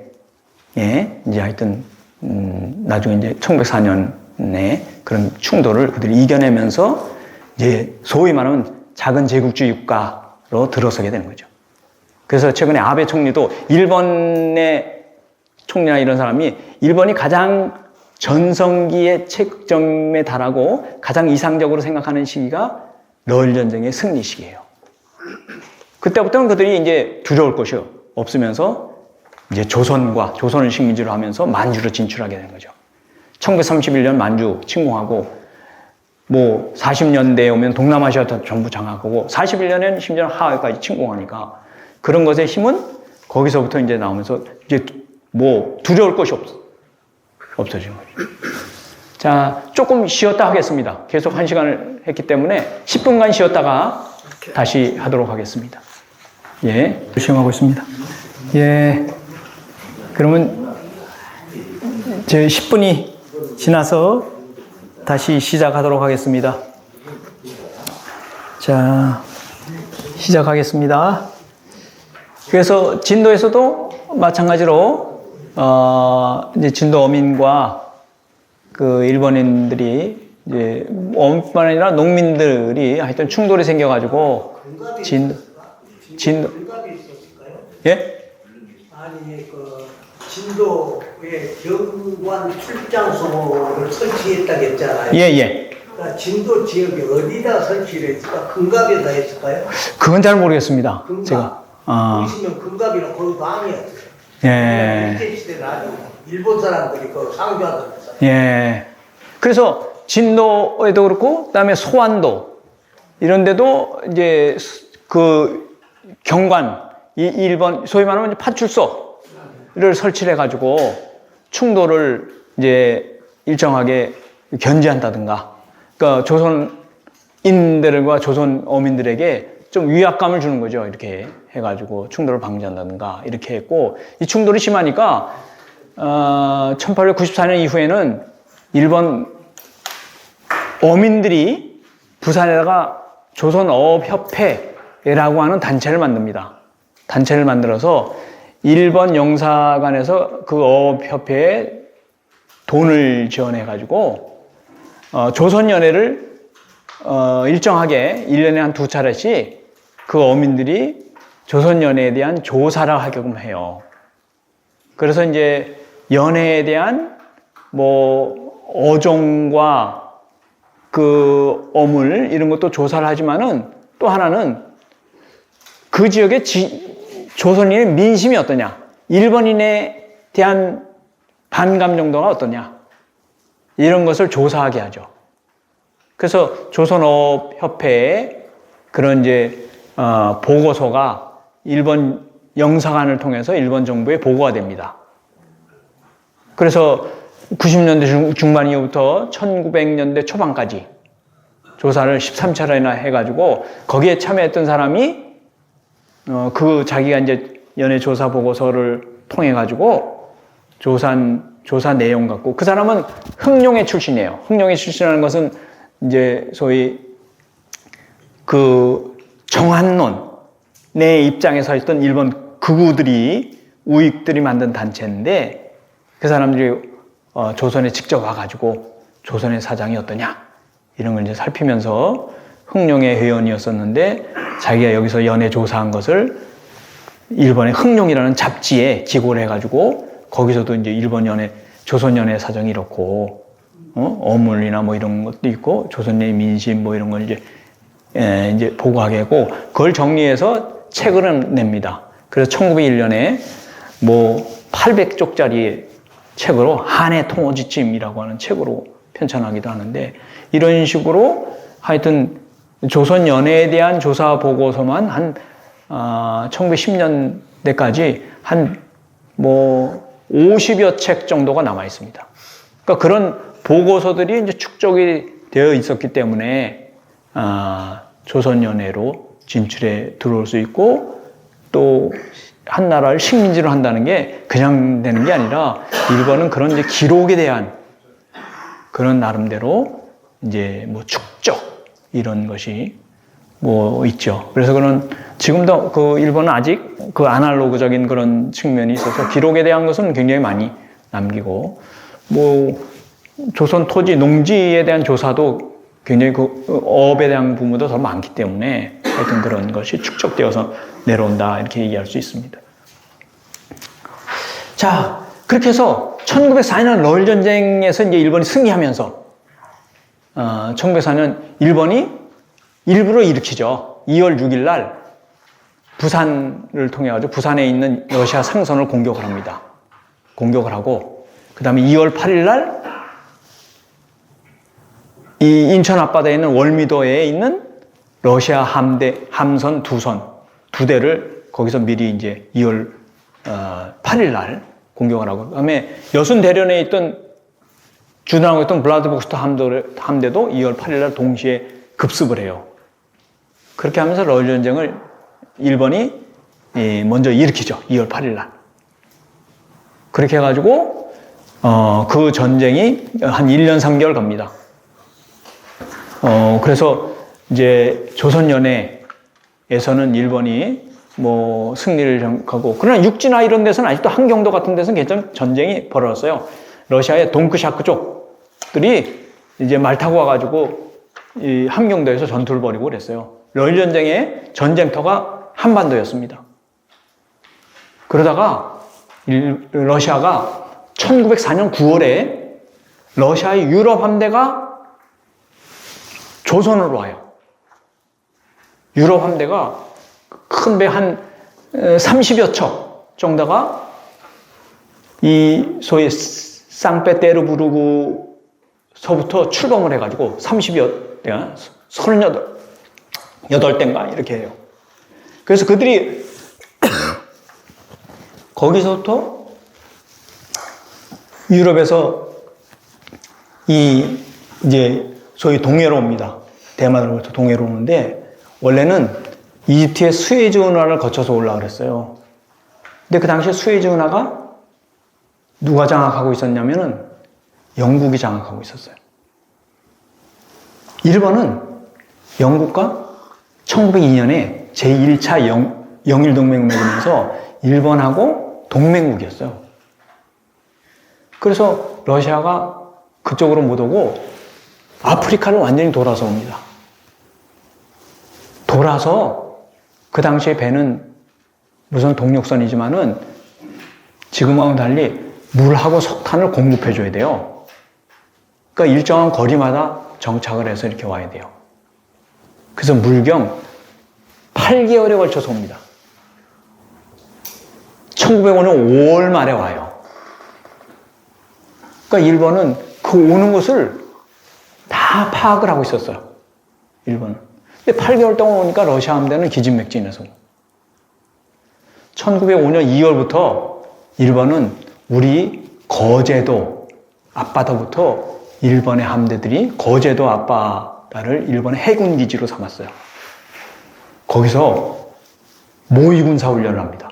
[SPEAKER 1] 이제 하여튼 나중에 이제 1904년에 그런 충돌을 그들이 이겨내면서 이제 소위 말하면 작은 제국주의 국가로 들어서게 되는 거죠. 그래서 최근에 아베 총리도 일본의 총리나 이런 사람이 일본이 가장 전성기의 책점에 달하고 가장 이상적으로 생각하는 시기가 러일 전쟁의 승리 시기예요. 그때부터는 그들이 이제 두려울 것이 없으면서 이제 조선을 식민지로 하면서 만주로 진출하게 되는 거죠. 1931년 만주 침공하고 뭐 40년대에 오면 동남아시아 전부 장악하고 41년에는 심지어 하와이까지 침공하니까 그런 것의 힘은 거기서부터 이제 나오면서 이제 뭐 두려울 것이 없어진 거죠. 자, 조금 쉬었다 하겠습니다. 계속 1시간을 했기 때문에 10분간 쉬었다가 다시 하도록 하겠습니다. 예, 열심히 있습니다. 예, 그러면 제 10분이 지나서 다시 시작하도록 하겠습니다. 자, 시작하겠습니다. 그래서 진도에서도 마찬가지로 이제 진도 어민과 그 일본인들이 이제 어민뿐만 아니라 농민들이 하여튼 충돌이 생겨가지고 진도 예?
[SPEAKER 2] 아니 그 진도에 경관 출장소를 설치했다고 했잖아요.
[SPEAKER 1] 예.
[SPEAKER 2] 그러니까 진도 지역에 어디다 설치를 했을까? 금갑에다 했을까요?
[SPEAKER 1] 그건 잘 모르겠습니다.
[SPEAKER 2] 금갑.
[SPEAKER 1] 제가.
[SPEAKER 2] 보시면 금갑이랑 거기도 왕이었어요.
[SPEAKER 1] 예.
[SPEAKER 2] 일제 시대는 아주 일본 사람들이 그 상주하던 데서.
[SPEAKER 1] 예. 그래서 진도에도 그렇고, 그다음에 소환도 이런 데도 이제 그 경관, 일본 소위 말하면 파출소를 설치를 해가지고 충돌을 이제 일정하게 견제한다든가, 그러니까 조선인들과 조선 어민들에게 좀 위압감을 주는 거죠. 이렇게 해가지고 충돌을 방지한다든가 이렇게 했고, 이 충돌이 심하니까 1894년 이후에는 일본 어민들이 부산에다가 조선어업협회라고 하는 단체를 만듭니다. 단체를 만들어서 일본 영사관에서 그 어업협회에 돈을 지원해가지고 조선연회를 일정하게 1년에 한 2차례씩 그 어민들이 조선연회에 대한 조사를 하게끔 해요. 그래서 이제 연회에 대한 뭐 어종과 그 어물 이런 것도 조사를 하지만은 또 하나는 그 지역의 조선인의 민심이 어떠냐, 일본인에 대한 반감 정도가 어떠냐, 이런 것을 조사하게 하죠. 그래서 조선어업협회에 그런 이제 보고서가 일본 영사관을 통해서 일본 정부에 보고가 됩니다. 그래서 90년대 중반 이후부터 1900년대 초반까지 조사를 13차례나 해가지고 거기에 참여했던 사람이 그 자기가 이제 연해 조사 보고서를 통해 가지고 조사 내용 갖고, 그 사람은 흑룡의 출신이에요. 흑룡의 출신이라는 것은 이제 소위 그 정한론의 입장에 서 있던 일본 극우들이, 우익들이 만든 단체인데, 그 사람들이 조선에 직접 와가지고 조선의 사장이 어떠냐 이런 걸 이제 살피면서, 흑룡의 회원이었었는데 자기가 여기서 연해 조사한 것을 일본의 흑룡이라는 잡지에 기고를 해가지고, 거기서도 이제 일본 연해, 조선 연해 사정이 이렇고, 어물이나 뭐 이런 것도 있고, 조선의 민심 뭐 이런 걸 이제 보고하게 하고, 그걸 정리해서 책을 냅니다. 그래서 1901년에 뭐 800쪽짜리 책으로 한해 통호지침이라고 하는 책으로 편찬하기도 하는데, 이런 식으로 하여튼 조선 연해에 대한 조사 보고서만 한 1910년대까지 한 뭐 50여 책 정도가 남아 있습니다. 그러니까 그런 보고서들이 이제 축적이 되어 있었기 때문에 조선 연해로 진출해 들어올 수 있고, 또 한 나라를 식민지로 한다는 게 그냥 되는 게 아니라, 일본은 그런 이제 기록에 대한 그런 나름대로 이제 뭐 축적 이런 것이 뭐 있죠. 그래서 그런 지금도 그 일본은 아직 그 아날로그적인 그런 측면이 있어서 기록에 대한 것은 굉장히 많이 남기고, 뭐 조선 토지 농지에 대한 조사도 굉장히 그 어업에 대한 부분도 더 많기 때문에 하여튼 그런 것이 축적되어서 내려온다 이렇게 얘기할 수 있습니다. 자, 그렇게 해서 1904년 러일 전쟁에서 이제 일본이 승리하면서 1904년 일본이 일부러 일으키죠. 2월 6일 날 부산을 통해 가지고 부산에 있는 러시아 상선을 공격을 합니다. 공격을 하고, 그 다음에 2월 8일 날 이 인천 앞바다에 있는 월미도에 있는 러시아 함선 두 대를 거기서 미리 이제 2월 8일 날 공격을 하고, 그 다음에 여순 대련에 있던 주둔하고 있던 블라디보스토크 함대도 2월 8일 날 동시에 급습을 해요. 그렇게 하면서 러일 전쟁을 일본이 먼저 일으키죠. 2월 8일 날. 그렇게 해가지고 그 전쟁이 한 1년 3개월 갑니다. 그래서 이제 조선연해에서는 일본이 뭐 승리를 하고, 그러나 육지나 이런 데서는 아직도 한경도 같은 데서는 계속 전쟁이 벌어졌어요. 러시아의 동크샤크 쪽들이 이제 말 타고 와가지고 이 함경도에서 전투를 벌이고 그랬어요. 러일 전쟁의 전쟁터가 한반도였습니다. 그러다가 러시아가 1904년 9월에 러시아의 유럽 함대가 조선으로 와요. 유럽 함대가 큰 배 한 30여 척 정도가 이 소위 상페테르부르크서부터 출범을 해가지고 30여 대가 38대인가 이렇게 해요. 그래서 그들이 거기서부터 유럽에서 이제 소위 동해로 옵니다. 대만으로부터 동해로 오는데, 원래는 이집트의 수에즈 운하를 거쳐서 올라가 그랬어요. 근데 그 당시에 수에즈 운하가 누가 장악하고 있었냐면은 영국이 장악하고 있었어요. 일본은 영국과 1902년에 제1차 영일동맹을 맺으면서 일본하고 동맹국이었어요. 그래서 러시아가 그쪽으로 못 오고 아프리카를 완전히 돌아서 옵니다. 돌아서 그 당시에 배는 무슨 동력선이지만은 지금하고 달리 물하고 석탄을 공급해줘야 돼요. 그러니까 일정한 거리마다 정착을 해서 이렇게 와야 돼요. 그래서 물경 8개월에 걸쳐서 옵니다. 1905년 5월 말에 와요. 그러니까 일본은 그 오는 것을 다 파악을 하고 있었어요. 일본은. 근데 8개월 동안 오니까 러시아 함대는 기진맥진해서. 1905년 2월부터 일본은 우리 거제도 앞바다부터 일본의 함대들이 거제도 앞바다를 일본의 해군 기지로 삼았어요. 거기서 모의군사 훈련을 합니다.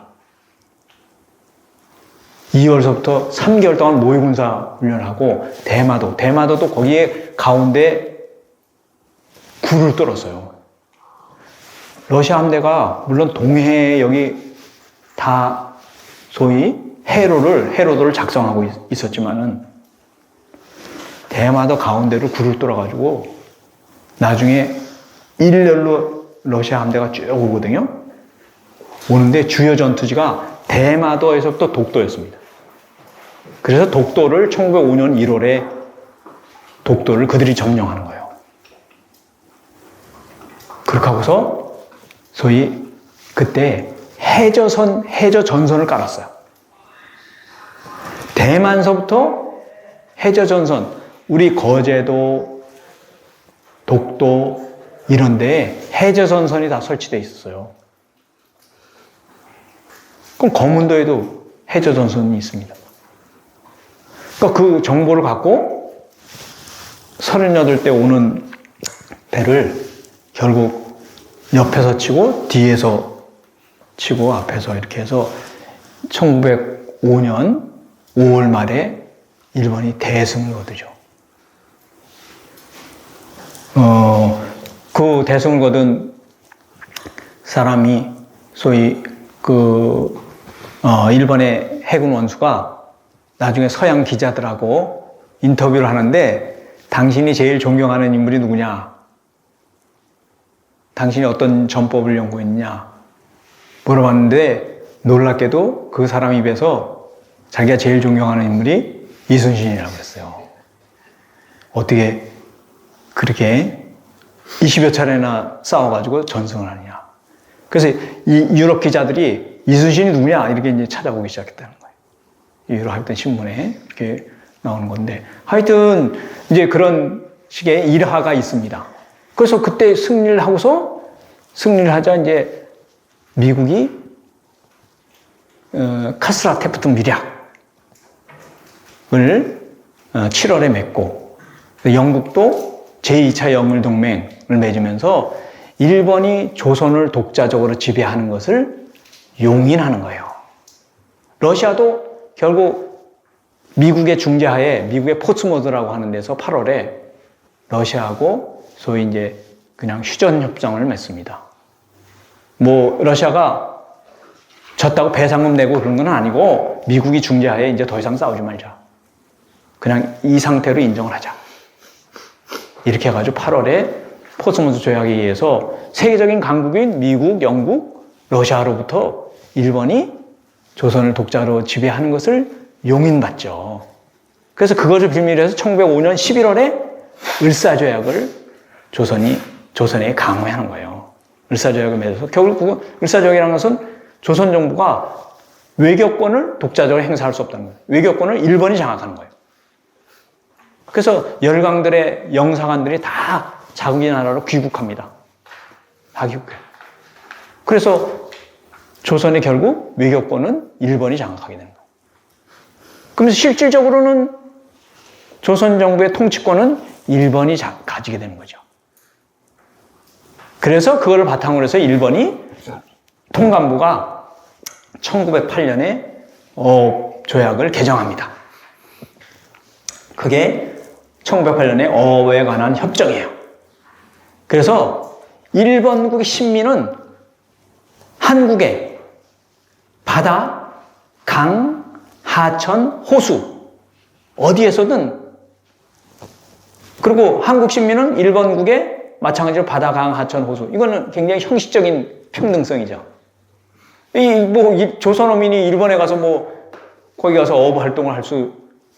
[SPEAKER 1] 2월서부터 3개월 동안 모의군사 훈련을 하고 대마도도 거기에 가운데 굴을 뚫었어요. 러시아 함대가 물론 동해 여기 다 소위 해로도를 작성하고 있었지만은 대마도 가운데로 굴을 뚫어가지고 나중에 일렬로 러시아 함대가 쭉 오거든요. 오는데 주요 전투지가 대마도에서부터 독도였습니다. 그래서 독도를 1905년 1월에 독도를 그들이 점령하는 거예요. 그렇게 하고서 소위 그때 해저전선을 깔았어요. 대만서부터 해저전선, 우리 거제도, 독도 이런 데에 해저전선이 다 설치되어 있었어요. 그럼 거문도에도 해저전선이 있습니다. 그러니까 그 정보를 갖고 38대 오는 배를 결국 옆에서 치고 뒤에서 치고 앞에서 이렇게 해서 1905년 5월 말에 일본이 대승을 거두죠. 그 대승을 거둔 사람이 소위 일본의 해군 원수가 나중에 서양 기자들하고 인터뷰를 하는데 당신이 제일 존경하는 인물이 누구냐? 당신이 어떤 전법을 연구했냐? 물어봤는데 놀랍게도 그 사람 입에서 자기가 제일 존경하는 인물이 이순신이라고 했어요. 어떻게 그렇게 20여 차례나 싸워가지고 전승을 하느냐. 그래서 이 유럽 기자들이 이순신이 누구냐? 이렇게 이제 찾아보기 시작했다는 거예요. 유럽 하여튼 신문에 이렇게 나오는 건데. 하여튼 이제 그런 식의 일화가 있습니다. 그래서 그때 승리를 하자 이제 미국이 카스라 테프트 미략을 7월에 맺고 영국도 제2차 영을동맹을 맺으면서 일본이 조선을 독자적으로 지배하는 것을 용인하는 거예요. 러시아도 결국 미국의 중재하에 미국의 포츠모드라고 하는 데서 8월에 러시아하고 소위 이제 그냥 휴전협정을 맺습니다. 뭐 러시아가 졌다고 배상금 내고 그런 건 아니고 미국이 중재하에 이제 더 이상 싸우지 말자. 그냥 이 상태로 인정을 하자. 이렇게 해가지고 8월에 포츠모드 조약에 의해서 세계적인 강국인 미국, 영국, 러시아로부터 일본이 조선을 독자로 지배하는 것을 용인받죠. 그래서 그것을 빌미로 해서 1905년 11월에 을사조약을 조선에 강화하는 거예요. 을사조약을 맺어서 결국 그 을사조약이라는 것은 조선 정부가 외교권을 독자적으로 행사할 수 없다는 거예요. 외교권을 일본이 장악하는 거예요. 그래서 열강들의 영사관들이 다 자국의 나라로 귀국합니다. 다 귀국해요. 그래서 조선의 결국 외교권은 일본이 장악하게 되는 거예요. 그러면서 실질적으로는 조선 정부의 통치권은 일본이 가지게 되는 거죠. 그래서 그걸 바탕으로 해서 일본이 통감부가 1908년에 조약을 개정합니다. 그게 1908년에 어업에 관한 협정이에요. 그래서 일본국의 신민은 한국의 바다, 강, 하천, 호수 어디에서든 그리고 한국 신민은 일본국의 마찬가지로 바다, 강, 하천, 호수 이거는 굉장히 형식적인 평등성이죠. 조선 어민이 일본에 가서 거기 가서 어업 활동을 할 수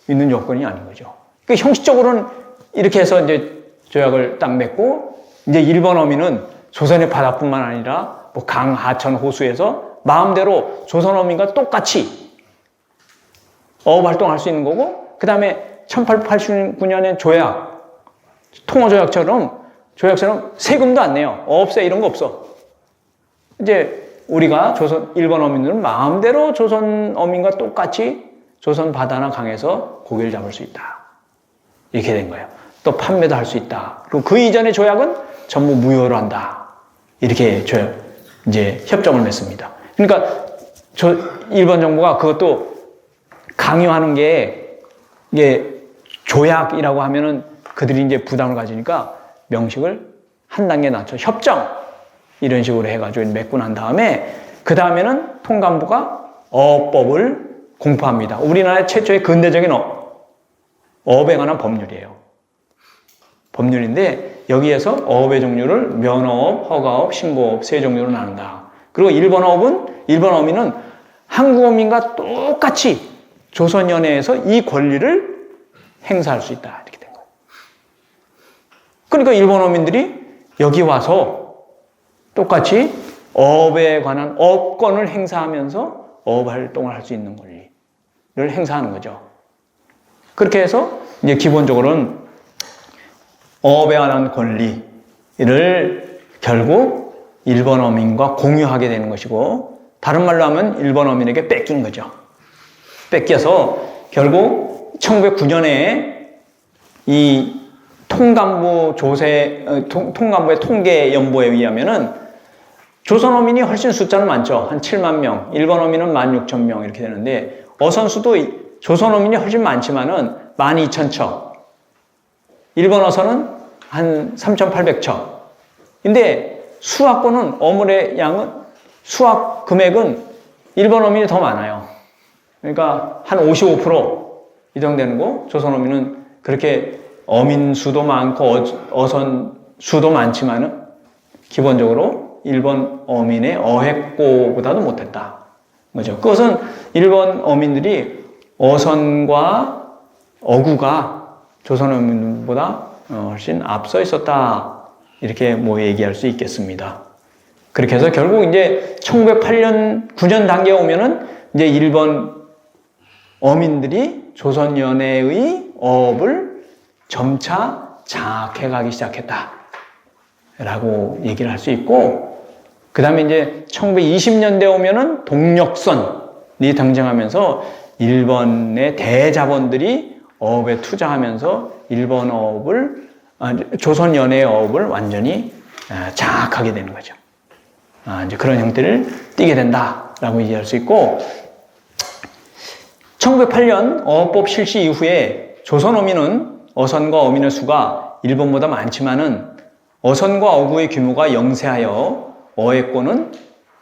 [SPEAKER 1] 있는 요건이 아닌 거죠. 그러니까 형식적으로는 이렇게 해서 이제 조약을 딱 맺고 이제 일본 어민은 조선의 바다뿐만 아니라 강, 하천, 호수에서 마음대로 조선 어민과 똑같이 어업 활동할 수 있는 거고 그 다음에 1889년에 통화조약처럼 세금도 안 내요. 어업세 이런 거 없어. 이제 우리가 일본 어민들은 마음대로 조선 어민과 똑같이 조선 바다나 강에서 고기를 잡을 수 있다. 이렇게 된 거예요. 또 판매도 할 수 있다. 그리고 그 이전의 조약은 전부 무효로 한다. 이렇게 이제 협정을 맺습니다. 그러니까 일본 정부가 그것도 강요하는 게 이게 조약이라고 하면은 그들이 이제 부담을 가지니까 명식을 한 단계 낮춰 협정 이런 식으로 해가지고 맺고 난 다음에 그 다음에는 통감부가 어법을 공포합니다. 우리나라의 최초의 근대적인 어업에 관한 법률이에요. 법률인데 여기에서 어업의 종류를 면어업, 허가업, 신고업 세 종류로 나눈다. 그리고 일본 어민은 한국 어민과 똑같이 조선연해에서 이 권리를 행사할 수 있다. 이렇게 된 거예요. 그러니까 일본 어민들이 여기 와서 똑같이 어업에 관한 업권을 행사하면서 어업 활동을 할 수 있는 권리를 행사하는 거죠. 그렇게 해서 이제 기본적으로는 어업에 관한 권리를 결국 일본 어민과 공유하게 되는 것이고, 다른 말로 하면 일본 어민에게 뺏긴 거죠. 뺏겨서 결국 1909년에 이 통감부의 통계 연보에 의하면은 조선 어민이 훨씬 숫자는 많죠. 한 7만 명, 일본 어민은 16,000명 이렇게 되는데, 어선수도 조선 어민이 훨씬 많지만은 12,000척, 일본 어선은 한 3,800척. 근데 수확권은 어물의 양은, 수확 금액은 일본 어민이 더 많아요. 그러니까 한 55% 이정되는 거, 조선 어민은 그렇게 어민 수도 많고 어선 수도 많지만은 기본적으로 일본 어민의 어획고보다도 못했다. 뭐죠? 그것은 일본 어민들이 어선과 어구가 조선 어민보다 훨씬 앞서 있었다. 이렇게 뭐 얘기할 수 있겠습니다. 그렇게 해서 결국 이제 1908년, 9년 단계에 오면은 이제 일본 어민들이 조선연해의 어업을 점차 장악해 가기 시작했다. 라고 얘기를 할 수 있고, 그 다음에 이제 1920년대 오면은 동력선이 등장하면서 일본의 대자본들이 어업에 투자하면서 일본 어업을, 조선연해의 어업을 완전히 장악하게 되는 거죠. 이제 그런 형태를 띠게 된다라고 얘기할 수 있고, 1908년 어업법 실시 이후에 조선 어민은 어선과 어민의 수가 일본보다 많지만은 어선과 어구의 규모가 영세하여 어획권은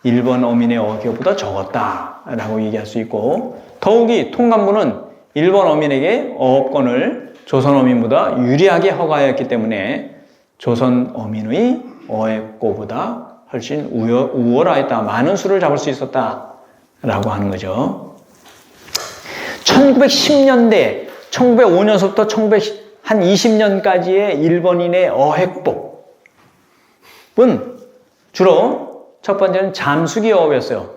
[SPEAKER 1] 일본 어민의 어획보다 적었다라고 얘기할 수 있고, 더욱이 통감부는 일본 어민에게 어업권을 조선 어민보다 유리하게 허가하였기 때문에 조선 어민의 어획고보다 훨씬 우월하였다. 많은 수를 잡을 수 있었다라고 하는 거죠. 1910년대, 1905년서부터 1920년까지의 일본인의 어획법은 주로 첫 번째는 잠수기 어업이었어요.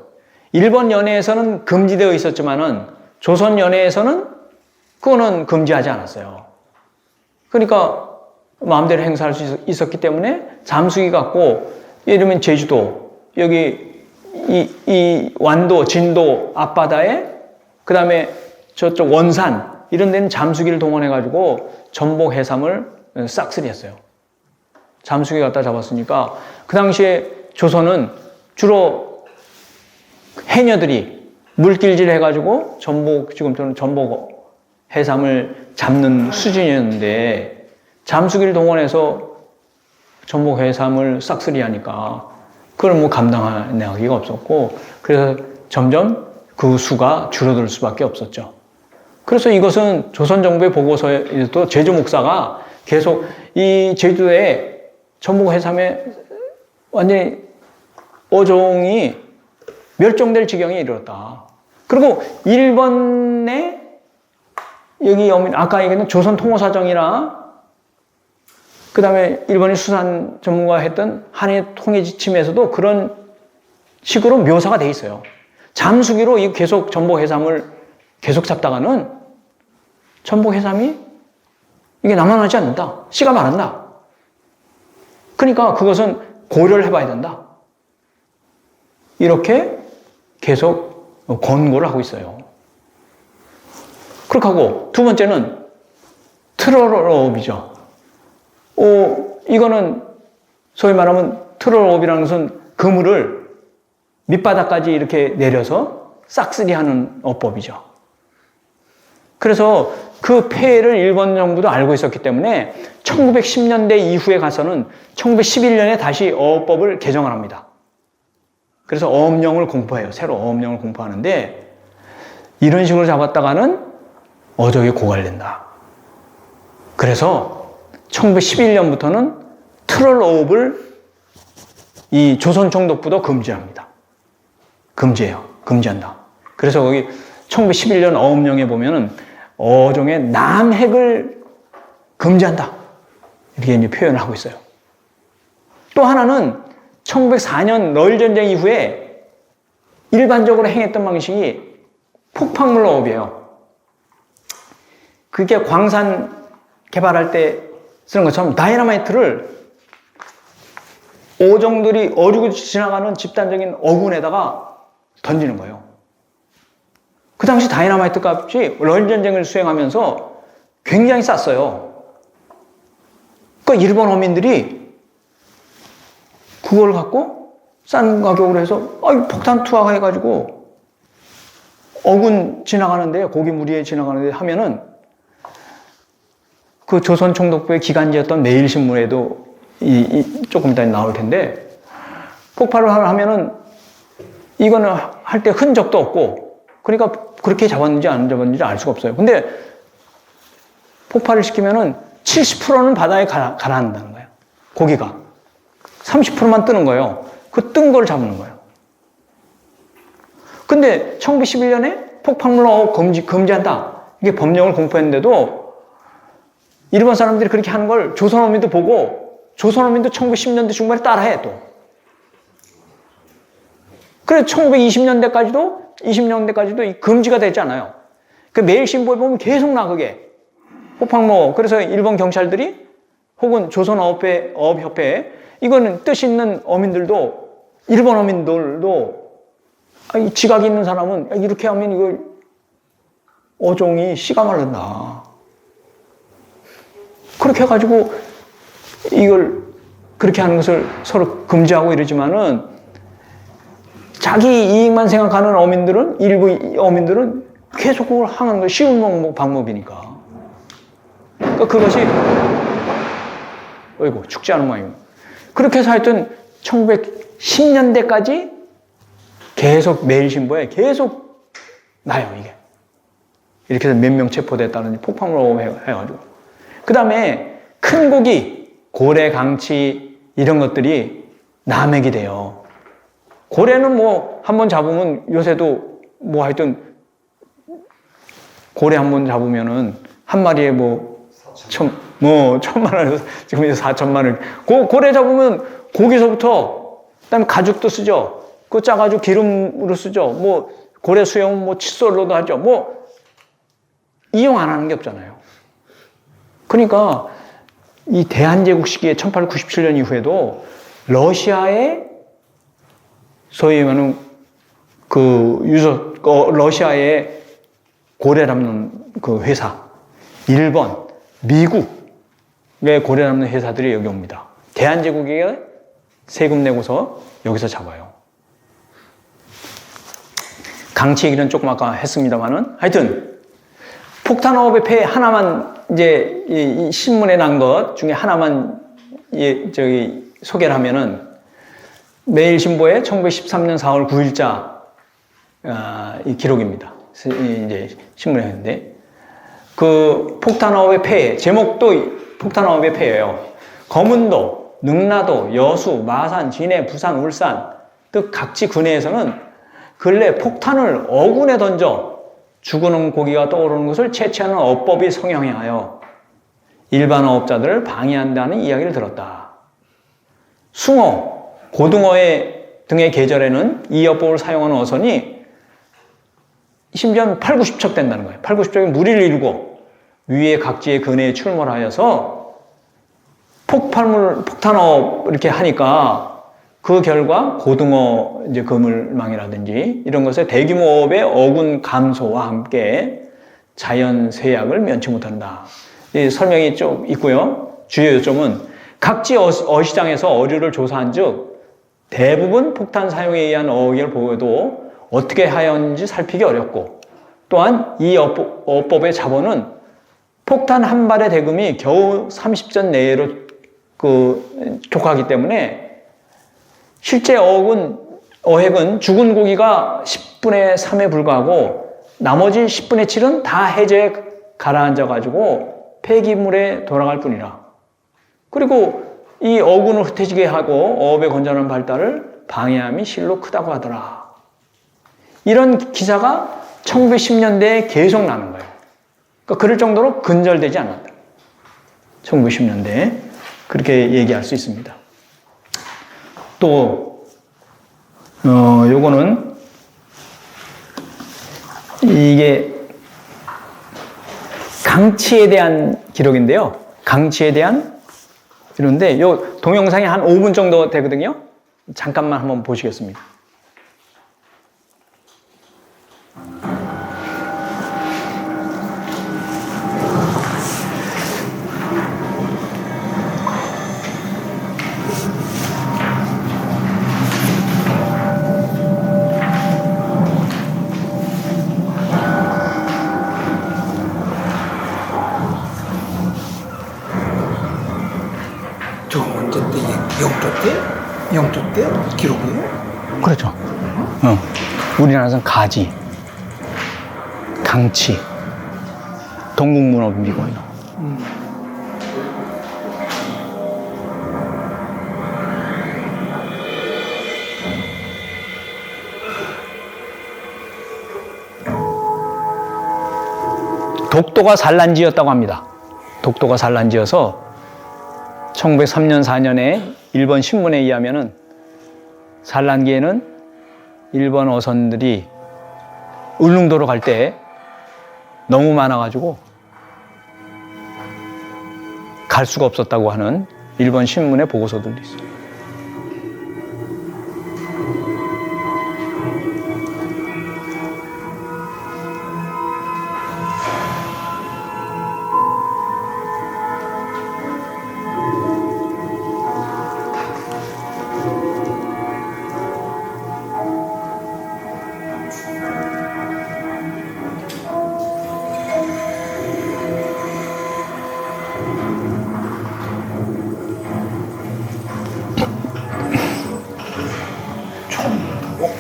[SPEAKER 1] 일본 연해에서는 금지되어 있었지만은 조선 연해에서는 그거는 금지하지 않았어요. 그러니까 마음대로 행사할 수 있었기 때문에 잠수기 갖고, 예를 들면 제주도, 여기 이 완도, 진도 앞바다에, 그 다음에 저쪽 원산 이런 데는 잠수기를 동원해가지고 전복 해삼을 싹쓸이했어요. 잠수기 갖다 잡았으니까 그 당시에 조선은 주로 해녀들이 물길질 해가지고 전복, 지금처럼 전복 해삼을 잡는 수준이었는데 잠수기를 동원해서 전복 해삼을 싹쓸이 하니까 그걸 뭐 감당하기가 없었고, 그래서 점점 그 수가 줄어들 수밖에 없었죠. 그래서 이것은 조선 정부의 보고서에도 제주 목사가 계속 이 제주도에 전복 해삼의 완전히 어종이 멸종될 지경에 이르렀다. 그리고 일본의 여기 아까 얘기했던 조선 통호사정이나 그 다음에 일본의 수산 전문가가 했던 한해 통해 지침에서도 그런 식으로 묘사가 돼 있어요. 잠수기로 계속 전복 해삼을 계속 잡다가는 전복 해삼이 이게 남아나지 않는다. 씨가 마른다. 그러니까 그것은 고려를 해봐야 된다. 이렇게 계속 권고를 하고 있어요. 그렇게 하고, 두 번째는 트롤업이죠. 이거는 소위 말하면 트롤업이라는 것은 그물을 밑바닥까지 이렇게 내려서 싹쓸이하는 어법이죠. 그래서 그 폐해를 일본 정부도 알고 있었기 때문에 1910년대 이후에 가서는 1911년에 다시 어업법을 개정을 합니다. 그래서 어업령을 공포해요. 새로 어업령을 공포하는데 이런 식으로 잡았다가는 어족이 고갈된다. 그래서 1911년부터는 트롤 어업을 이 조선총독부도 금지합니다. 금지해요. 금지한다. 그래서 거기 1911년 어업령에 보면은 어종의 남핵을 금지한다. 이렇게 이제 표현을 하고 있어요. 또 하나는 1904년 러일전쟁 이후에 일반적으로 행했던 방식이 폭팍물 어업이에요. 그게 광산 개발할 때 쓰는 것처럼 다이너마이트를 어종들이 어리고 지나가는 집단적인 어군에다가 던지는 거예요. 그 당시 다이너마이트 값이 러일전쟁을 수행하면서 굉장히 쌌어요. 그러니까 일본 어민들이 그걸 갖고 싼 가격으로 해서 폭탄 투하해가지고 어군 지나가는데 고기 무리에 지나가는데 하면은 그 조선총독부의 기간지였던 매일신문에도 조금 이따 나올 텐데 폭발을 하면은 이거는 할 때 흔적도 없고 그러니까 그렇게 잡았는지 안 잡았는지 알 수가 없어요. 근데 폭발을 시키면은 70%는 바다에 가라앉는다는 거예요. 고기가. 30%만 뜨는 거예요. 그 뜬 걸 잡는 거예요. 근데 1911년에 폭발물 어업 금지한다. 이게 법령을 공포했는데도 일본 사람들이 그렇게 하는 걸 조선어민도 보고 조선어민도 1910년대 중반에 따라해 또. 그래서 1920년대까지도 금지가 됐잖아요. 그 매일신보에 보면 계속 나 그게. 폭발물. 그래서 일본 경찰들이 혹은 조선어업협회 이거는 뜻 있는 어민들도 일본 어민들도 지각이 있는 사람은 이렇게 하면 이거 어종이 씨가 마른다. 그렇게 해가지고 이걸 그렇게 하는 것을 서로 금지하고 이러지만은 자기 이익만 생각하는 어민들은 일부 어민들은 계속 그걸 하는 거 쉬운 방법이니까. 그러니까 그것이 어이구 축제 하는 모양이고 그렇게 해서 하여튼 1910년대까지 계속 매일신보에 계속 나요 이게. 이렇게 해서 몇 명 체포됐다는 폭발물 해가지고. 그 다음에 큰 고기, 고래, 강치 이런 것들이 남획이 돼요. 고래는 뭐 한 번 잡으면 요새도 뭐 하여튼 고래 한 번 잡으면은 한 마리에 천만 원에서 지금 이제 4천만 원. 고래 잡으면 고기서부터 그다음에 가죽도 쓰죠. 그거 짜가지고 기름으로 쓰죠. 뭐 고래 수염은 뭐 칫솔로도 하죠. 뭐 이용 안 하는 게 없잖아요. 그러니까 이 대한제국 시기에 1897년 이후에도 러시아의 소위 말하는 러시아의 고래 잡는 그 회사, 일본, 미국의 고래 잡는 회사들이 여기 옵니다. 대한제국에 세금 내고서 여기서 잡아요. 강치 얘기는 조금 아까 했습니다만은 하여튼 폭탄어업의 폐해 하나만 이제 이 신문에 난 것 중에 하나만 소개를 하면은 매일신보의 1913년 4월 9일자 이 기록입니다. 이제 신문에 했는데 그 폭탄어업의 폐해 제목도 폭탄어업의 폐해예요. 거문도, 능라도, 여수, 마산, 진해, 부산, 울산 등 각지 근해에서는 근래 폭탄을 어군에 던져 죽은 고기가 떠오르는 것을 채취하는 어법이 성행하여 일반 어업자들을 방해한다는 이야기를 들었다. 숭어, 고등어 등의 계절에는 이 어법을 사용하는 어선이 심지어 8, 90척 된다는 거예요. 8, 90척이 무리를 이루고 위에 각지의 근해에 출몰하여서 폭탄어업 이렇게 하니까 그 결과 고등어 그물망이라든지 이런 것에 대규모 어업의 어군 감소와 함께 자연 쇠약을 면치 못한다. 이 설명이 좀 있고요. 주요 요점은 각지 어시장에서 어류를 조사한 즉 대부분 폭탄 사용에 의한 어휘를 보여도 어떻게 하였는지 살피기 어렵고, 또한 이 어법의 자본은 폭탄 한 발의 대금이 겨우 30전 내로 족하기 때문에 실제 어획은 죽은 고기가 10분의 3에 불과하고 나머지 10분의 7은 다 해저에 가라앉아가지고 폐기물에 돌아갈 뿐이라. 그리고 이 어군을 흩어지게 하고 어업의 건전한 발달을 방해함이 실로 크다고 하더라. 이런 기사가 1910년대에 계속 나는 거예요. 그러니까 그럴 정도로 근절되지 않았다. 1910년대에 그렇게 얘기할 수 있습니다. 또 요거는 이게 강치에 대한 기록인데요. 강치에 대한 이런데 요 동영상이 한 5분 정도 되거든요. 잠깐만 한번 보시겠습니다.
[SPEAKER 2] 저 언제 때? 영조 때? 영조 때? 기록이에요?
[SPEAKER 1] 그렇죠. 우리나라에서는 가지, 강치, 동국문어비고요. 독도가 산란지였다고 합니다. 독도가 산란지여서 1903년 4년에 일본 신문에 의하면은 산란기에는 일본 어선들이 울릉도로 갈 때 너무 많아가지고 갈 수가 없었다고 하는 일본 신문의 보고서들도 있어요.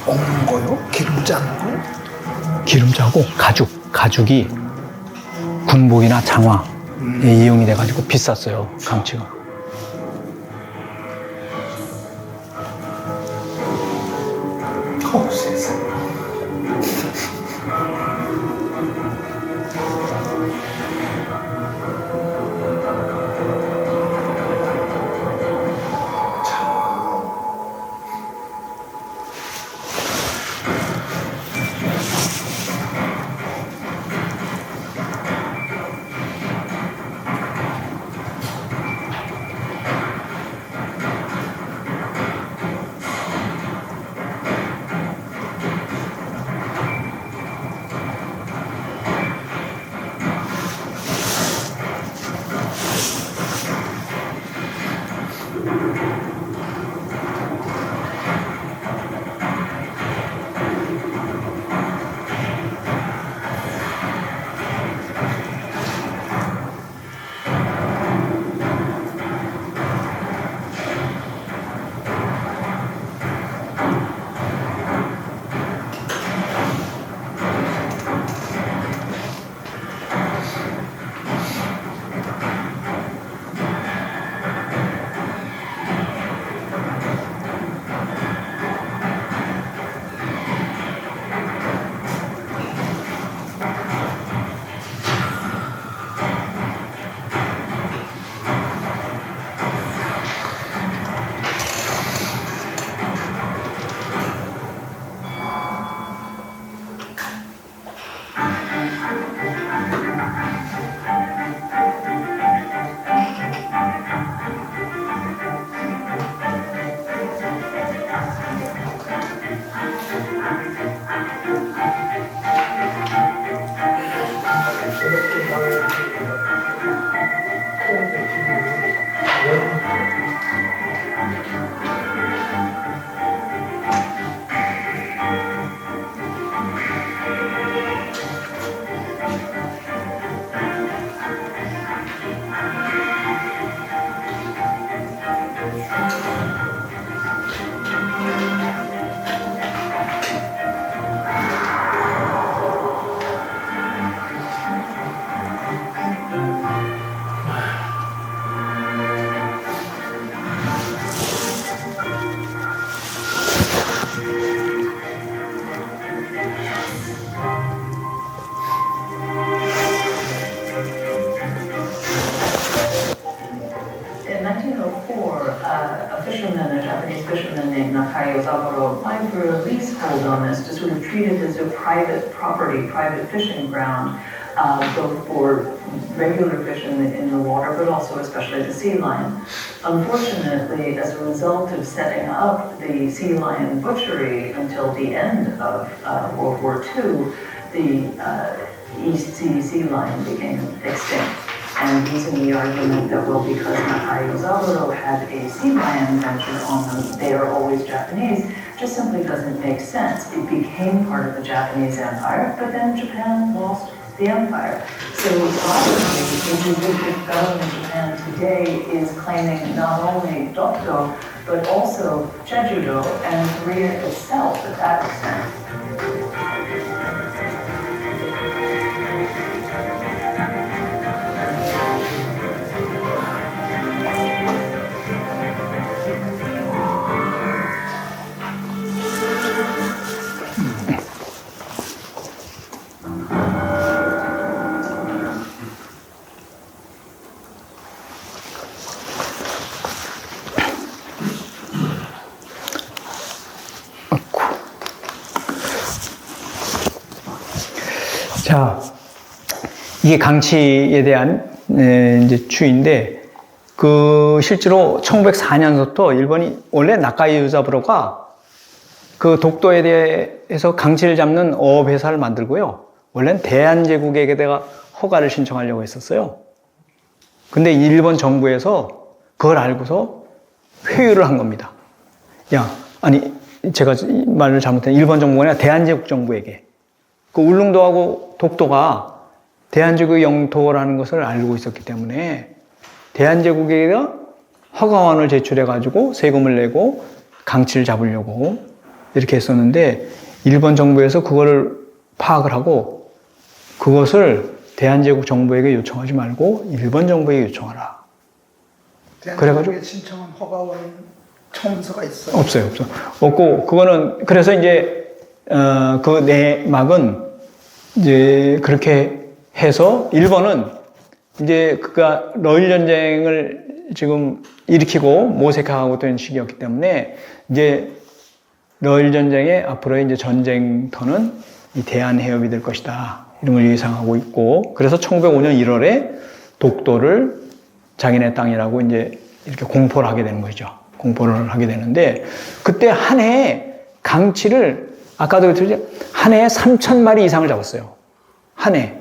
[SPEAKER 2] 없는 거요? 기름 짜는 거요?
[SPEAKER 1] 기름자고 가죽이 군복이나 장화에 이용이 돼가지고 비쌌어요. 강치가.
[SPEAKER 2] 세상에.
[SPEAKER 3] In 1904, a fisherman, a Japanese fisherman named Nakayo Zaburo, applied for a leasehold on this to sort of treat it as a private property, private fishing ground, both for regular fish in the water, but also especially the sea lion. Unfortunately, as a result of setting up the sea lion butchery until the end of World War II, the East sea lion became extinct. And using the argument that, well, because Nakayo Zaburo had a sea lion venture on them, they are always Japanese, just simply doesn't make sense. It became part of the Japanese empire, but then Japan lost the empire. So obviously, the British government in Japan today is claiming not only Dokdo, but also Jeju-do and Korea itself at that extent.
[SPEAKER 1] 자, 이게 강치에 대한 이제 추인데, 실제로 1904년부터 일본이 원래 나카이 유자부로가 그 독도에 대해서 강치를 잡는 어업회사를 만들고요. 원래는 대한제국에게다가 허가를 신청하려고 했었어요. 근데 일본 정부에서 그걸 알고서 회유를 한 겁니다. 제가 말을 잘못했는데 일본 정부가 아니라 대한제국 정부에게. 그 울릉도하고 독도가 대한제국의 영토라는 것을 알고 있었기 때문에 대한제국에게 허가원을 제출해가지고 세금을 내고 강치를 잡으려고 이렇게 했었는데 일본 정부에서 그거를 파악을 하고 그것을 대한제국 정부에게 요청하지 말고 일본 정부에게 요청하라.
[SPEAKER 4] 대한제국에 신청한 허가원 청문서가 있어요?
[SPEAKER 1] 없어요. 없고 그거는 그래서 이제 그 내막은 이제 그렇게 해서 일본은 이제 그가 러일 전쟁을 지금 일으키고 모색하고 있던 시기였기 때문에 이제 러일 전쟁의 앞으로의 이제 전쟁터는 이 대한해협이 될 것이다. 이런 걸 예상하고 있고 그래서 1905년 1월에 독도를 자기네 땅이라고 이제 이렇게 공포를 하게 되는 거죠. 공포를 하게 되는데 그때 한 해에 강치를 아까도 그랬듯이 한 해에 3,000마리 이상을 잡았어요. 한 해.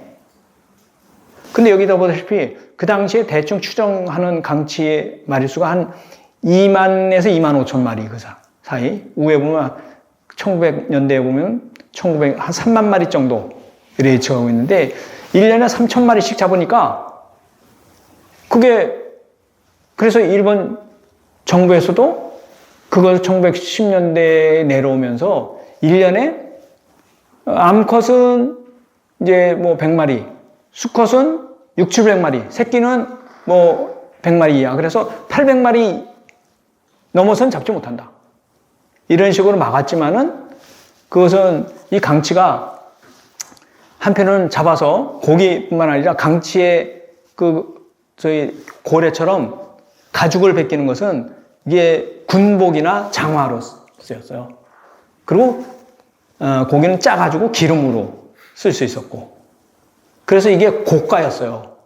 [SPEAKER 1] 근데 여기다 보다시피 그 당시에 대충 추정하는 강치의 마리수가 한 2만에서 2만 5천 마리 그 사이. 위에 보면 1900년대에 보면 한 3만 마리 정도 이렇게 예측하고 있는데 1년에 3천 마리씩 잡으니까 그게 그래서 일본 정부에서도 그걸 1910년대에 내려오면서 1년에 암컷은 이제 뭐 100마리, 수컷은 6, 700마리, 새끼는 뭐 100마리 이하. 그래서 800마리 넘어선 잡지 못한다. 이런 식으로 막았지만은 그것은 이 강치가 한편은 잡아서 고기뿐만 아니라 강치의 저희 고래처럼 가죽을 벗기는 것은 이게 군복이나 장화로 쓰였어요. 그리고 고기는 짜가지고 기름으로 쓸 수 있었고 그래서 이게 고가였어요.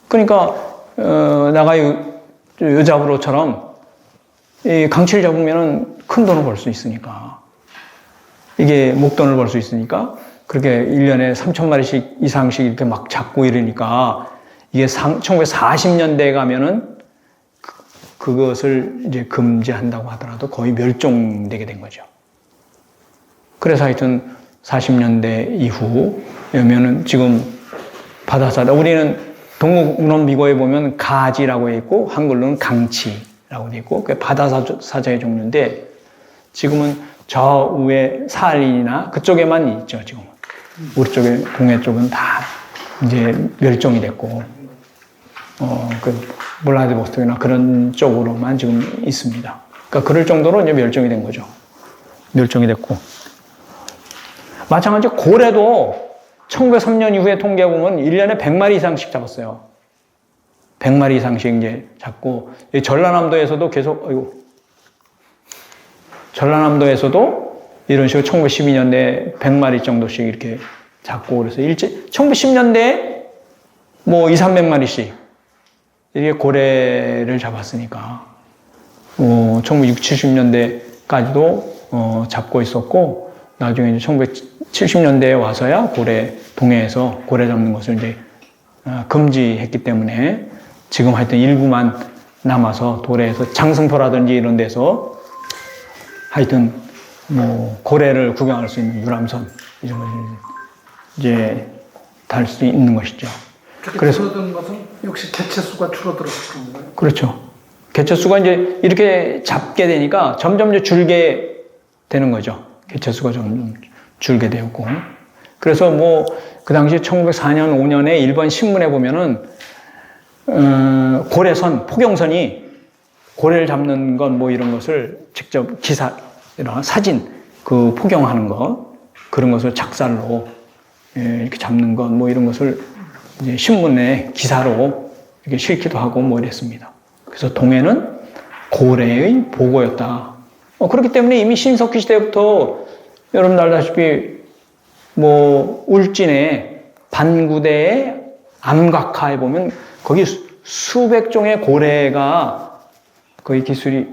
[SPEAKER 1] 그러니까 나가요 여자부로처럼 이 강치를 잡으면 큰 돈을 벌 수 있으니까 이게 목돈을 벌 수 있으니까 그렇게 1년에 3,000마리씩 이상씩 이렇게 막 잡고 이러니까 이게 1940년대에 가면은 그것을 이제 금지한다고 하더라도 거의 멸종되게 된 거죠. 그래서 하여튼 40년대 이후면은 지금 바다사자, 우리는 동물원미고에 보면 가지라고 있고 한글로는 강치라고 돼 있고 그게 바다사자의 종류인데 지금은 저 위에 사할린이나 그쪽에만 있죠. 지금은 우리 쪽에 동해 쪽은 다 이제 멸종이 됐고, 그 블라디보스톡이나 그런 쪽으로만 지금 있습니다. 그러니까 그럴 정도로 이제 멸종이 된 거죠. 멸종이 됐고. 마찬가지로 고래도 1903년 이후에 통계해 보면 1년에 100마리 이상씩 잡았어요. 100마리 이상씩 이제 잡고, 전라남도에서도 계속, 전라남도에서도 이런 식으로 1912년대에 100마리 정도씩 이렇게 잡고, 그래서 1910년대에 뭐 2, 300마리씩 이렇게 고래를 잡았으니까, 1960, 70년대까지도 잡고 있었고, 나중에 이제 1970년대에 와서야 동해에서 고래 잡는 것을 이제 금지했기 때문에 지금 하여튼 일부만 남아서 도래에서 장승포라든지 이런 데서 하여튼 뭐 고래를 구경할 수 있는 유람선 이런 것을 이제 달 수 있는 것이죠.
[SPEAKER 4] 그래서 줄어든 것은 역시 개체수가 줄어들어서 그런 거예요.
[SPEAKER 1] 그렇죠. 개체수가 이제 이렇게 잡게 되니까 점점 이제 줄게 되는 거죠. 개체수가 점점 줄게 되었고. 그래서 뭐 그 당시 1904년, 5년에 일본 신문에 보면은 고래선, 포경선이 고래를 잡는 건 뭐 이런 것을 직접 기사, 이런 사진, 그 포경하는 것, 그런 것을 작살로 이렇게 잡는 것, 뭐 이런 것을 이제 신문에 기사로 이렇게 실기도 하고 뭐 이랬습니다. 그래서 동해는 고래의 보고였다. 그렇기 때문에 이미 신석기 시대부터 여러분 알다시피 뭐 울진의 반구대의 암각화에 보면 거기 수백 종의 고래가 거의 기술이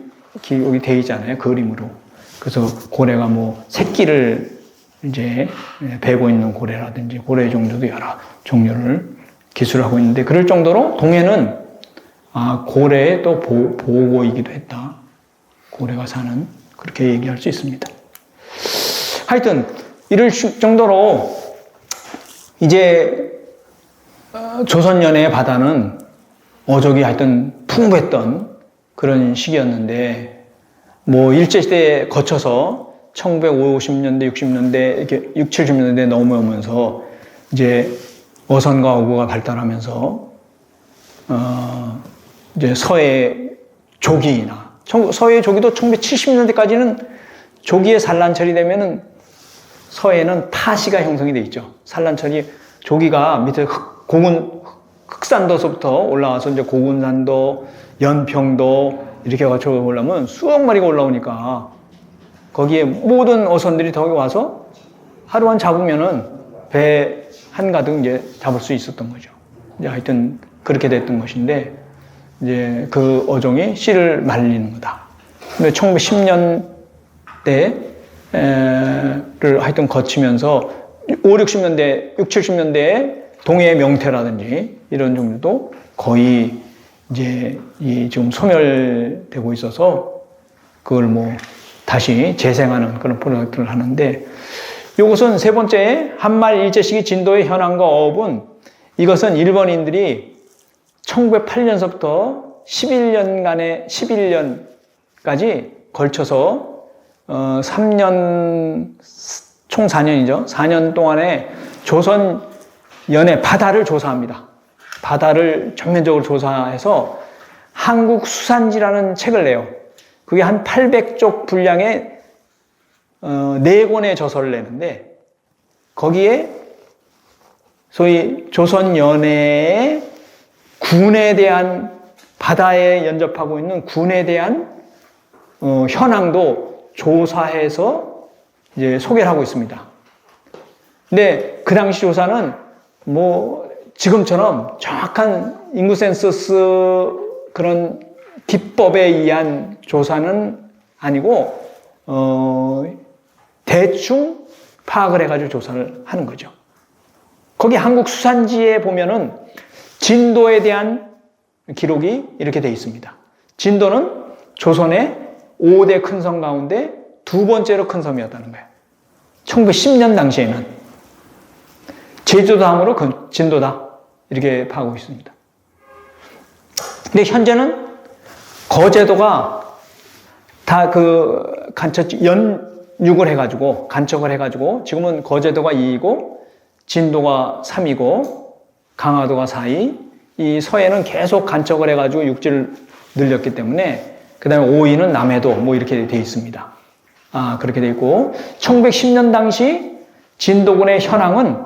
[SPEAKER 1] 여기 돼 있잖아요. 그림으로. 그래서 고래가 뭐 새끼를 이제 베고 있는 고래라든지 고래 종류도 여러 종류를 기술하고 있는데 그럴 정도로 동해는 고래의 또 보고이기도 했다. 고래가 사는 그렇게 얘기할 수 있습니다. 하여튼 이럴 정도로 이제 조선연의 바다는 어족이 하여튼 풍부했던 그런 시기였는데 뭐 일제시대에 거쳐서 1950년대, 60년대, 이렇게 60, 70년대 넘어오면서 이제 어선과 어구가 발달하면서 이제 서해 조기나 서해 조기도 1970년대까지는 조기에 산란철이 되면은 서해는 타시가 형성이 돼 있죠. 산란철이 조기가 밑에 흑산도서부터 올라와서 이제 고군산도, 연평도 이렇게 거쳐 올라오면 수억 마리가 올라오니까 거기에 모든 어선들이 더 와서 하루만 잡으면은 배 한가득 이제 잡을 수 있었던 거죠. 이제 하여튼 그렇게 됐던 것인데 이제 그 어종이 씨를 말리는 거다. 근데 1910년대를 하여튼 거치면서 5, 60년대, 6, 70년대에 동해의 명태라든지 이런 종류도 거의 이제 지금 소멸되고 있어서 그걸 뭐 다시 재생하는 그런 프로젝트를 하는데 이것은 세 번째 한말 일제시기 진도의 현황과 어업은 이것은 일본인들이 1908년서부터 11년까지 걸쳐서 3년 총 4년이죠. 4년 동안에 조선 연해 바다를 조사합니다. 바다를 전면적으로 조사해서 한국 수산지라는 책을 내요. 그게 한 800쪽 분량의 4권의 저서를 내는데 거기에 소위 조선 연해의 군에 대한 바다에 연접하고 있는 군에 대한 현황도 조사해서 이제 소개를 하고 있습니다. 근데 그 당시 조사는 뭐 지금처럼 정확한 인구 센서스 그런 기법에 의한 조사는 아니고 대충 파악을 해가지고 조사를 하는 거죠. 거기 한국 수산지에 보면은 진도에 대한 기록이 이렇게 되어 있습니다. 진도는 조선의 5대 큰 섬 가운데 두 번째로 큰 섬이었다는 거예요. 1910년 당시에는 제주도 다음으로 진도다 이렇게 파악하고 있습니다. 근데 현재는 거제도가 다 그 연육을 해가지고 간척을 해가지고 지금은 거제도가 2이고 진도가 3이고 강화도가 4위, 이 서해는 계속 간척을 해가지고 육지를 늘렸기 때문에 그 다음에 5위는 남해도 뭐 이렇게 돼 있습니다. 그렇게 돼 있고 1910년 당시 진도군의 현황은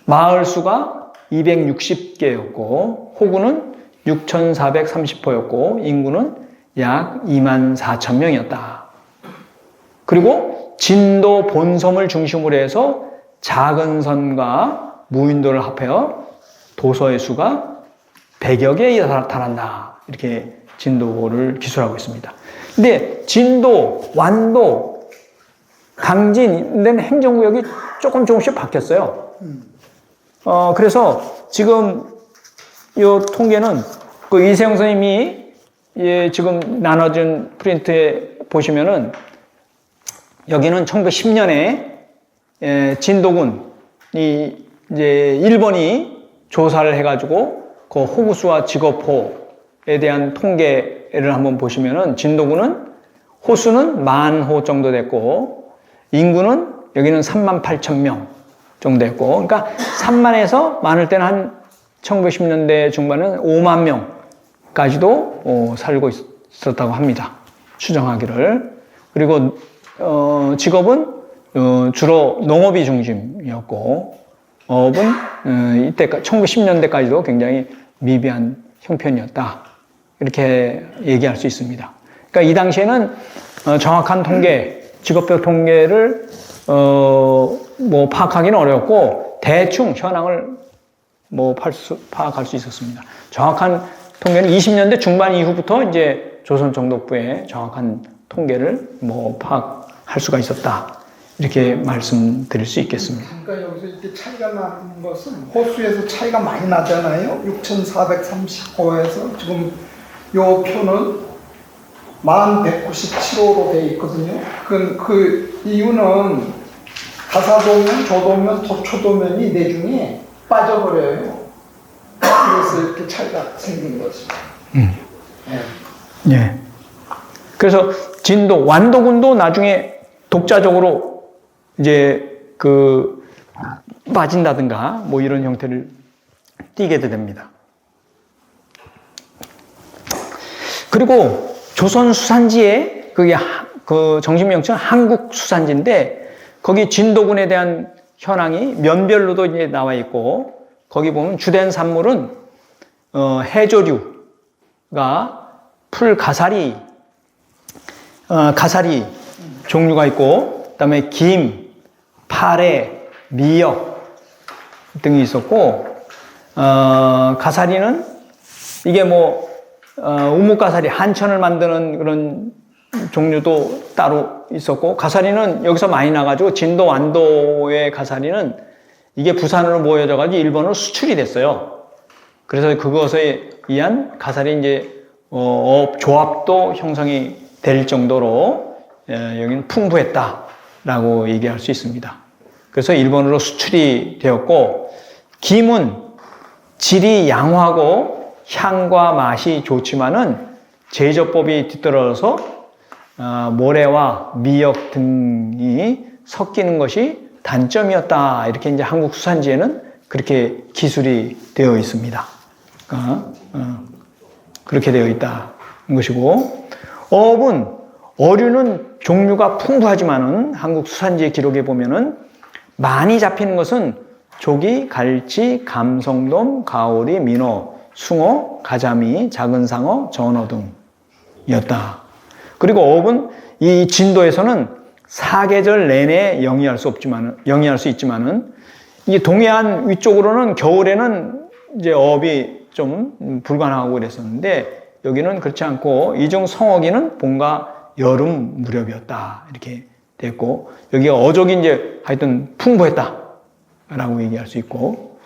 [SPEAKER 1] 마을 수가 260개였고 호구는 6,430호였고 인구는 약 24,000명이었다. 그리고 진도 본섬을 중심으로 해서 작은 선과 무인도를 합하여 도서의 수가 100여 개에 달한다. 이렇게 진도를 기술하고 있습니다. 근데 진도, 완도, 당진 등 행정구역이 조금씩 바뀌었어요. 그래서 지금 이 통계는 그 이세영 선생님이 지금 나눠준 프린트에 보시면은 여기는 1910년에 진도군이 이제 일본이 조사를 해가지고 그 호구수와 직업호에 대한 통계를 한번 보시면은 진도군은 호수는 10,000호 정도 됐고 인구는 여기는 38,000명 정도 됐고 그러니까 3만에서 많을 때는 한 1910년대 중반은 5만 명까지도 살고 있었다고 합니다. 추정하기를. 그리고 직업은 주로 농업이 중심이었고 어업은 이때까지 1910년대까지도 굉장히 미비한 형편이었다. 이렇게 얘기할 수 있습니다. 그러니까 이 당시에는 정확한 통계, 직업별 통계를 뭐 파악하기는 어렵고 대충 현황을 뭐 파악할 수 있었습니다. 정확한 통계는 20년대 중반 이후부터 이제 조선정독부의 정확한 통계를 뭐 파악할 수가 있었다. 이렇게 말씀드릴 수 있겠습니다.
[SPEAKER 4] 그러니까 여기서 이렇게 차이가 나는 것은 호수에서 차이가 많이 나잖아요. 6,430호에서 지금 요 표는 1197호로 되어 있거든요. 그 이유는 가사도면, 조도면, 도초도면이 내 중에 빠져버려요. 그래서 이렇게 차이가 생긴 거죠.
[SPEAKER 1] 예. 그래서 진도, 완도군도 나중에 독자적으로 이제 빠진다든가 뭐 이런 형태를 띠게 됩니다. 그리고 조선 수산지에 그게 그 정식 명칭은 한국 수산지인데 거기 진도군에 대한 현황이 면별로도 이제 나와 있고 거기 보면 주된 산물은 해조류가 풀 가사리 종류가 있고 그다음에 김, 파래, 미역 등이 있었고 가사리는 이게 뭐 우뭇가사리 한천을 만드는 그런 종류도 따로 있었고 가사리는 여기서 많이 나가지고 진도 완도의 가사리는 이게 부산으로 모여져 가지고 일본으로 수출이 됐어요. 그래서 그것에 의한 가사리 이제 조합도 형성이 될 정도로 여기는 풍부했다라고 얘기할 수 있습니다. 그래서 일본으로 수출이 되었고 김은 질이 양호하고 향과 맛이 좋지만은 제조법이 뒤떨어져서 모래와 미역 등이 섞이는 것이 단점이었다. 이렇게 이제 한국 수산지에는 그렇게 기술이 되어 있습니다. 그렇게 되어 있다는 것이고 어업은 어류는 종류가 풍부하지만은 한국 수산지 기록에 보면은 많이 잡히는 것은 조기, 갈치, 감성돔, 가오리, 민어, 숭어, 가자미, 작은 상어, 전어 등이었다. 그리고 어업은 이 진도에서는 사계절 내내 영위할 수 있지만은 이 동해안 위쪽으로는 겨울에는 이제 어업이 좀 불가능하고 그랬었는데 여기는 그렇지 않고 이중 성어기는 봄과 여름 무렵이었다. 이렇게 됐고 여기가 어족이 이제 하여튼 풍부했다라고 얘기할 수 있고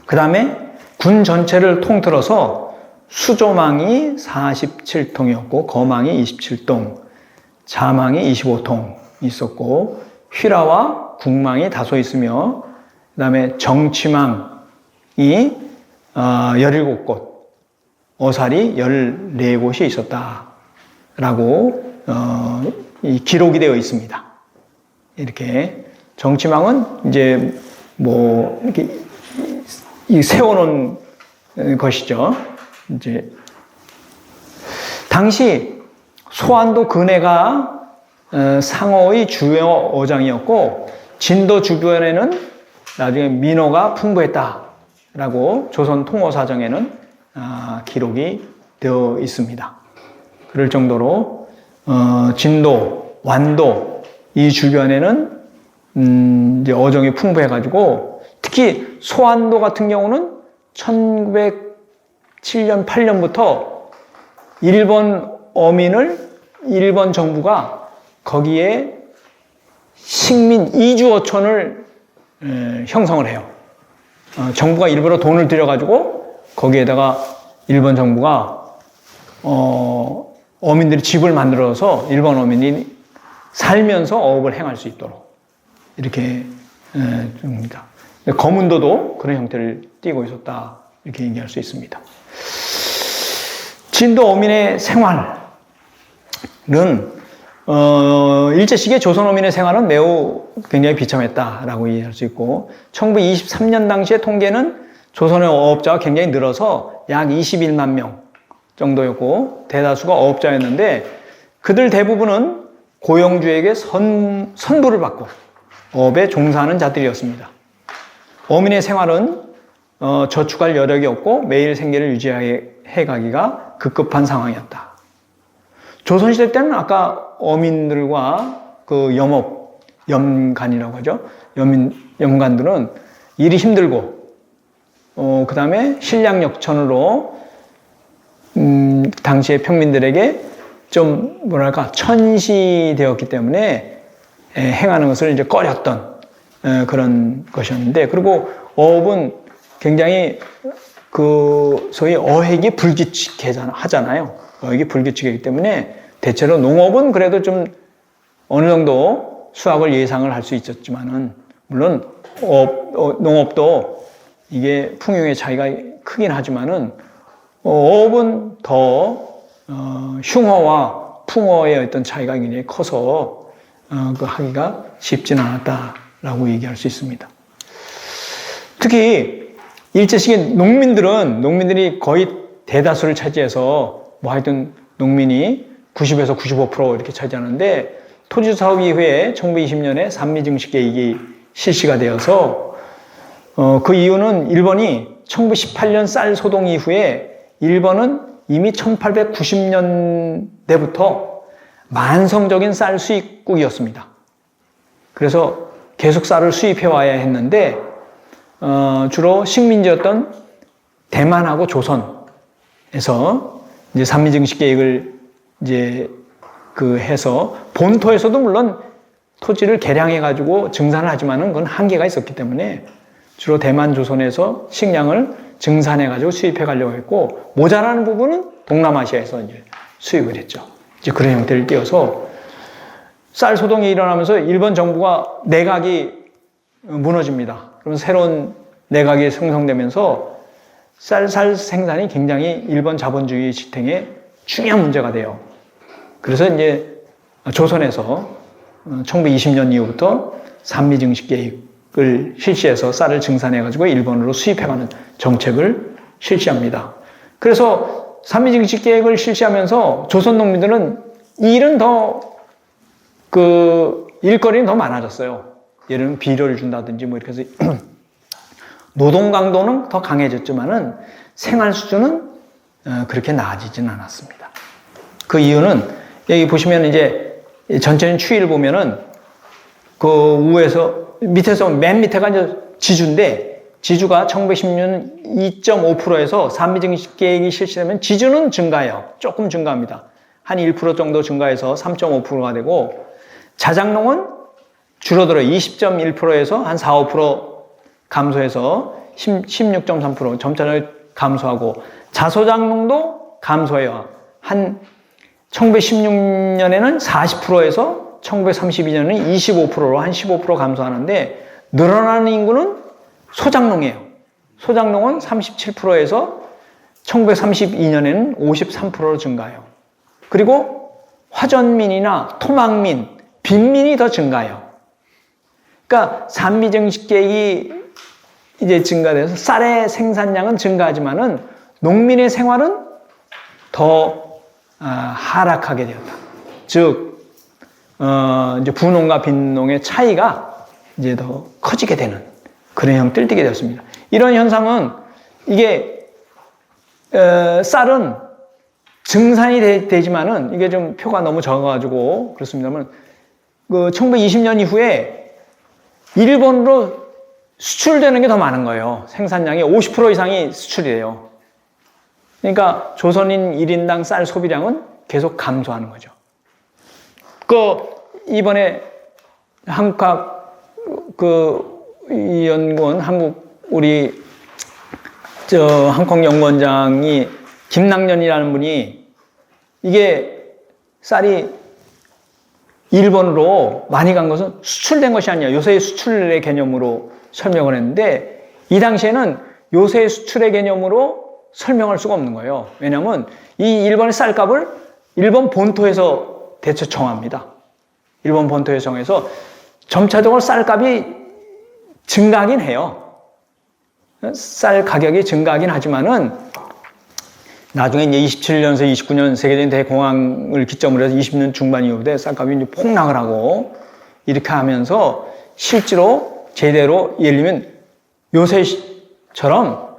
[SPEAKER 1] 그 다음에 군 전체를 통틀어서 수조망이 47통이었고 거망이 27통, 자망이 25통 있었고 휘라와 국망이 다소 있으며 그 다음에 정치망이 17곳, 어살이 14곳이 있었다라고 이 기록이 되어 있습니다. 이렇게 정치망은 이제 뭐 이렇게 이 세워놓은 것이죠. 이제 당시 소안도 근해가 상어의 주요 어장이었고 진도 주변에는 나중에 민어가 풍부했다라고 조선 통어사정에는 기록이 되어 있습니다. 그럴 정도로 진도, 완도 이 주변에는 이제 어종이 풍부해가지고 특히 소안도 같은 경우는 1907년, 8년부터 일본 어민을 일본 정부가 거기에 식민 이주어촌을 형성을 해요. 정부가 일부러 돈을 들여가지고 거기에다가 일본 정부가 어민들이 집을 만들어서 일본 어민이 살면서 어업을 행할 수 있도록 이렇게 줍니다. 거문도도 그런 형태를 띠고 있었다 이렇게 얘기할 수 있습니다. 진도 어민의 생활은 일제시기의 조선 어민의 생활은 매우 굉장히 비참했다라고 이해할 수 있고 1923년 당시의 통계는 조선의 어업자가 굉장히 늘어서 약 21만 명 정도였고 대다수가 어업자였는데 그들 대부분은 고용주에게 선부를 받고 어업에 종사하는 자들이었습니다. 어민의 생활은 저축할 여력이 없고 매일 생계를 유지해 가기가 급급한 상황이었다. 조선시대 때는 아까 어민들과 그 염간이라고 하죠. 염간들은 일이 힘들고, 그 다음에 신량역천으로, 당시의 평민들에게 좀, 뭐랄까, 천시되었기 때문에 행하는 것을 이제 꺼렸던 그런 것이었는데, 그리고 어업은 굉장히 소위 어획이 불규칙하잖아요. 어획이 불규칙이기 때문에 대체로 농업은 그래도 좀 어느 정도 수확을 예상을 할 수 있었지만은 물론 농업도 이게 풍요의 차이가 크긴 하지만은 어업은 더 흉어와 풍어의 어떤 차이가 굉장히 커서 그 하기가 쉽지는 않았다라고 얘기할 수 있습니다. 특히 일제시기 농민들이 거의 대다수를 차지해서 뭐 하여튼 농민이 90에서 95% 이렇게 차지하는데 토지 사업 이후에 1920년에 산미증식 계획이 실시가 되어서 그 이유는 일본이 1918년 쌀 소동 이후에 일본은 이미 1890년대부터 만성적인 쌀 수입국이었습니다. 그래서 계속 쌀을 수입해 와야 했는데 주로 식민지였던 대만하고 조선에서 이제 산미증식 계획을 이제 해서 본토에서도 물론 토지를 개량해 가지고 증산을 하지만은 그건 한계가 있었기 때문에 주로 대만 조선에서 식량을 증산해 가지고 수입해 가려고 했고 모자라는 부분은 동남아시아에서 이제 수입을 했죠. 이제 그런 형태를 띄어서 쌀 소동이 일어나면서 일본 정부가 내각이 무너집니다. 그러면 새로운 내각이 형성되면서 쌀 생산이 굉장히 일본 자본주의 지탱에 중요한 문제가 돼요. 그래서 이제 조선에서 1920년 이후부터 산미증식 계획을 실시해서 쌀을 증산해가지고 일본으로 수입해가는 정책을 실시합니다. 그래서 산미증식 계획을 실시하면서 조선 농민들은 일은 일거리는 더 많아졌어요. 예를 들면 비료를 준다든지 뭐 이렇게 해서 노동 강도는 더 강해졌지만은 생활 수준은 그렇게 나아지진 않았습니다. 그 이유는 여기 보시면 이제 전체적인 추이를 보면은 그 밑에서 맨 밑에가 이제 지주인데 지주가 1910년 2.5%에서 산미증식 계획이 실시되면 지주는 증가해요. 조금 증가합니다. 한 1% 정도 증가해서 3.5%가 되고 자작농은 줄어들어요. 20.1%에서 한 4, 5% 감소해서 16.3% 점차를 감소하고 자소작농도 감소해요. 한 1916년에는 40%에서 1932년에는 25%로 한 15% 감소하는데 늘어나는 인구는 소작농이에요. 소작농은 37%에서 1932년에는 53%로 증가해요. 그리고 화전민이나 토막민, 빈민이 더 증가해요. 그러니까 산미증식 계획이 이제 증가돼서 쌀의 생산량은 증가하지만은 농민의 생활은 더 하락하게 되었다. 즉, 이제 부농과 빈농의 차이가 이제 더 커지게 되는 그런 형태를 띠게 되었습니다. 이런 현상은 이게 쌀은 증산이 되지만은 이게 좀 표가 너무 적어가지고 그렇습니다만 그 1920년 이후에 일본으로 수출되는 게 더 많은 거예요. 생산량의 50% 이상이 수출이 돼요. 그러니까 조선인 1인당 쌀 소비량은 계속 감소하는 거죠. 이번에 이 연구원, 우리, 한국연구원장이 김낙년이라는 분이 이게 쌀이 일본으로 많이 간 것은 수출된 것이 아니야. 요새의 수출의 개념으로 설명을 했는데 이 당시에는 요새의 수출의 개념으로 설명할 수가 없는 거예요. 왜냐하면 이 일본의 쌀값을 일본 본토에서 대체 정합니다. 일본 본토에서 정해서 점차적으로 쌀값이 증가하긴 해요. 쌀 가격이 증가하긴 하지만은 나중에 이제 27년에서 29년 세계적인 대공황을 기점으로 해서 20년 중반 이후에 쌀값이 이제 폭락을 하고 이렇게 하면서 실제로 제대로 예를 들면 요새처럼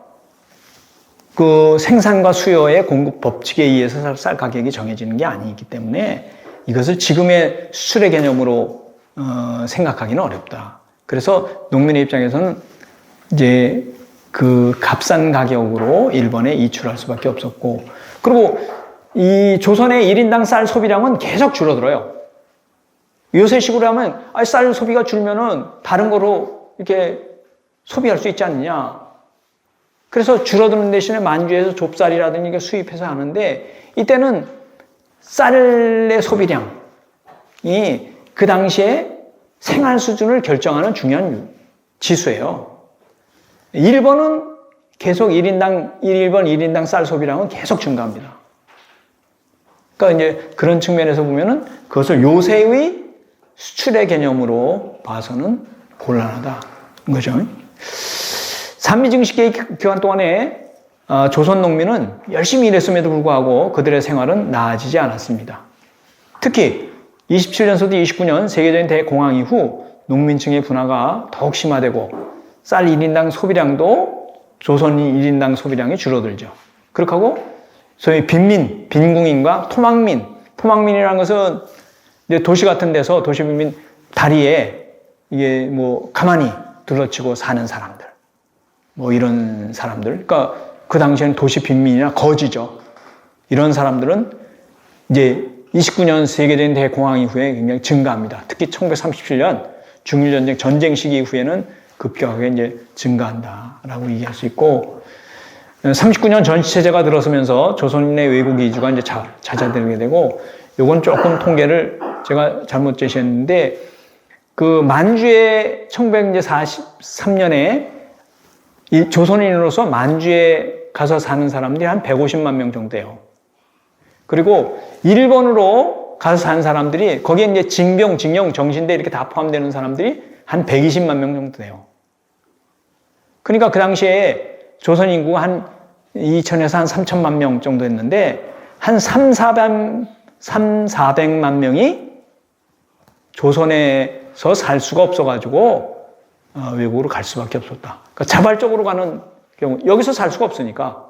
[SPEAKER 1] 그 생산과 수요의 공급 법칙에 의해서 쌀 가격이 정해지는 게 아니기 때문에 이것을 지금의 수출의 개념으로 생각하기는 어렵다. 그래서 농민의 입장에서는 이제 그 값싼 가격으로 일본에 이출할 수밖에 없었고, 그리고 이 조선의 1인당 쌀 소비량은 계속 줄어들어요. 요새식으로 하면 쌀 소비가 줄면은 다른 거로 이렇게 소비할 수 있지 않느냐. 그래서 줄어드는 대신에 만주에서 좁쌀이라든지 이게 수입해서 하는데 이때는 쌀의 소비량이 그 당시에 생활 수준을 결정하는 중요한 지수예요. 일본은 계속 일본 1인당 쌀 소비량은 계속 증가합니다. 그러니까 이제 그런 측면에서 보면은 그것을 요새의 수출의 개념으로 봐서는 곤란하다. 거죠. 산미증식 기간 동안에 조선 농민은 열심히 일했음에도 불구하고 그들의 생활은 나아지지 않았습니다. 특히 27년서부터 29년 세계적인 대공황 이후 농민층의 분화가 더욱 심화되고 쌀 1인당 소비량도 조선인 1인당 소비량이 줄어들죠. 그렇게 하고 소위 빈궁인과 토막민이라는 것은 이제 도시 같은 데서 도시 빈민 다리에 이게 뭐 가만히 둘러치고 사는 사람들. 뭐 이런 사람들. 그러니까 그 당시에는 도시 빈민이나 거지죠. 이런 사람들은 이제 29년 세계적인 대공황 이후에 굉장히 증가합니다. 특히 1937년 중일전쟁 전쟁 시기 이후에는 급격하게 이제 증가한다라고 얘기할 수 있고, 39년 전시체제가 들어서면서 조선인의 외국 이주가 이제 잦아들게 되고, 요건 조금 통계를 제가 잘못 제시했는데, 그 만주에 1943년에 이 조선인으로서 만주에 가서 사는 사람들이 한 150만 명 정도예요. 그리고 일본으로 가서 사는 사람들이 거기에 이제 징병, 징용, 정신대 이렇게 다 포함되는 사람들이 한 120만 명 정도 돼요. 그러니까 그 당시에 조선 인구가 한 2천에서 한 3천만 명 정도 했는데 한 400만 명이 조선에서 살 수가 없어가지고 외국으로 갈 수밖에 없었다. 그러니까 자발적으로 가는 경우, 여기서 살 수가 없으니까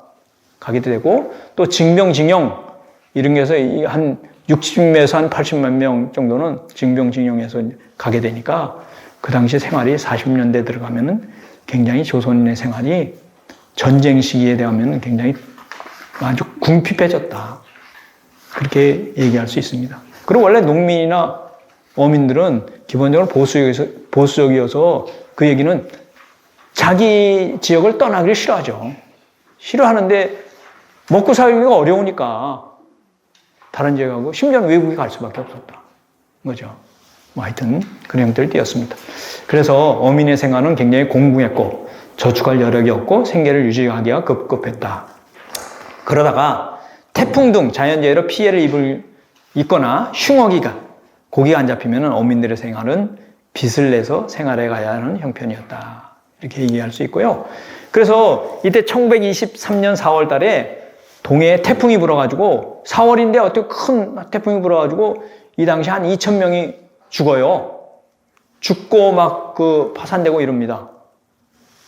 [SPEAKER 1] 가게 되고, 또 징병징용 이런 게서 한 60에서 한 80만 명 정도는 징병징용에서 가게 되니까 그 당시 생활이 40년대 들어가면은 굉장히 조선인의 생활이 전쟁 시기에 대하면 굉장히 아주 궁핍해졌다. 그렇게 얘기할 수 있습니다. 그리고 원래 농민이나 어민들은 기본적으로 보수적이어서 그 얘기는 자기 지역을 떠나기를 싫어하죠. 싫어하는데 먹고 살기가 어려우니까 다른 지역에 가고 심지어는 외국에 갈 수밖에 없었다. 거죠. 뭐 하여튼 그런 형태를 띄었습니다. 그래서 어민의 생활은 굉장히 공공했고 저축할 여력이 없고 생계를 유지하기가 급급했다. 그러다가 태풍 등 자연재해로 피해를 입거나 흉어기가 고기가 안 잡히면 어민들의 생활은 빚을 내서 생활해 가야 하는 형편이었다. 이렇게 얘기할 수 있고요. 그래서 이때 1923년 4월 달에 동해에 태풍이 불어가지고 4월인데 어떻게 큰 태풍이 불어가지고 이 당시 한 2,000명이 죽어요. 죽고 막 그 파산되고 이럽니다.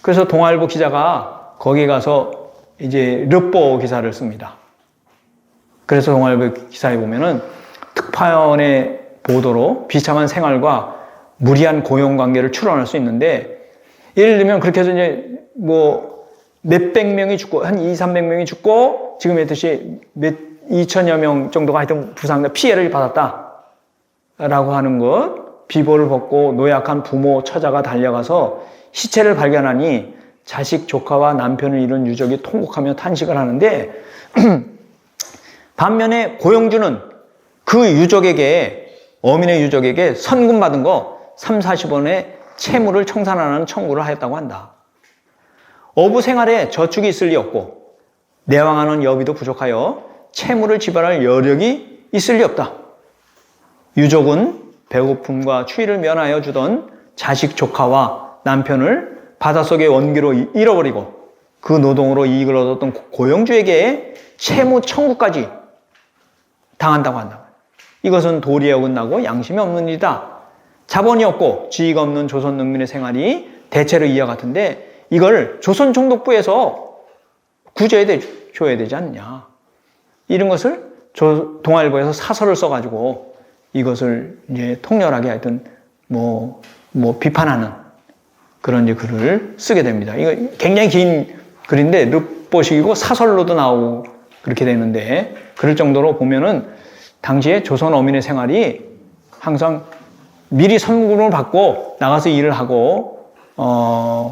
[SPEAKER 1] 그래서 동아일보 기자가 거기 가서 이제 르뽀 기사를 씁니다. 그래서 동아일보 기사에 보면은 특파원의 보도로 비참한 생활과 무리한 고용 관계를 추론할 수 있는데, 예를 들면 그렇게 해서 이제 뭐 몇백 명이 죽고 한 200~300명이 죽고 지금 했듯이 몇 2천여 명 정도가 하여튼 부상 피해를 받았다라고 하는 것, 비보를 벗고 노약한 부모 처자가 달려가서 시체를 발견하니 자식 조카와 남편을 잃은 유족이 통곡하며 탄식을 하는데, 반면에 고영주는 그 유족에게, 어민의 유족에게 선금 받은 거 30~40원의 채무를 청산하는 청구를 하였다고 한다. 어부 생활에 저축이 있을 리 없고 내왕하는 여비도 부족하여 채무를 지불할 여력이 있을 리 없다. 유족은 배고픔과 추위를 면하여 주던 자식 조카와 남편을 바닷속의 원기로 잃어버리고 그 노동으로 이익을 얻었던 고영주에게 채무 청구까지 당한다고 한다. 이것은 도리에 어긋나고 양심이 없는 일이다. 자본이 없고 지위가 없는 조선 농민의 생활이 대체로 이와 같은데 이걸 조선총독부에서 구제해줘야 되지 않냐. 이런 것을 동아일보에서 사설을 써가지고 이것을 이제 통렬하게 하여튼 뭐 비판하는 그런 이제 글을 쓰게 됩니다. 이거 굉장히 긴 글인데 르뽀식이고 사설로도 나오고 그렇게 되는데, 그럴 정도로 보면은 당시에 조선 어민의 생활이 항상 미리 선금을 받고 나가서 일을 하고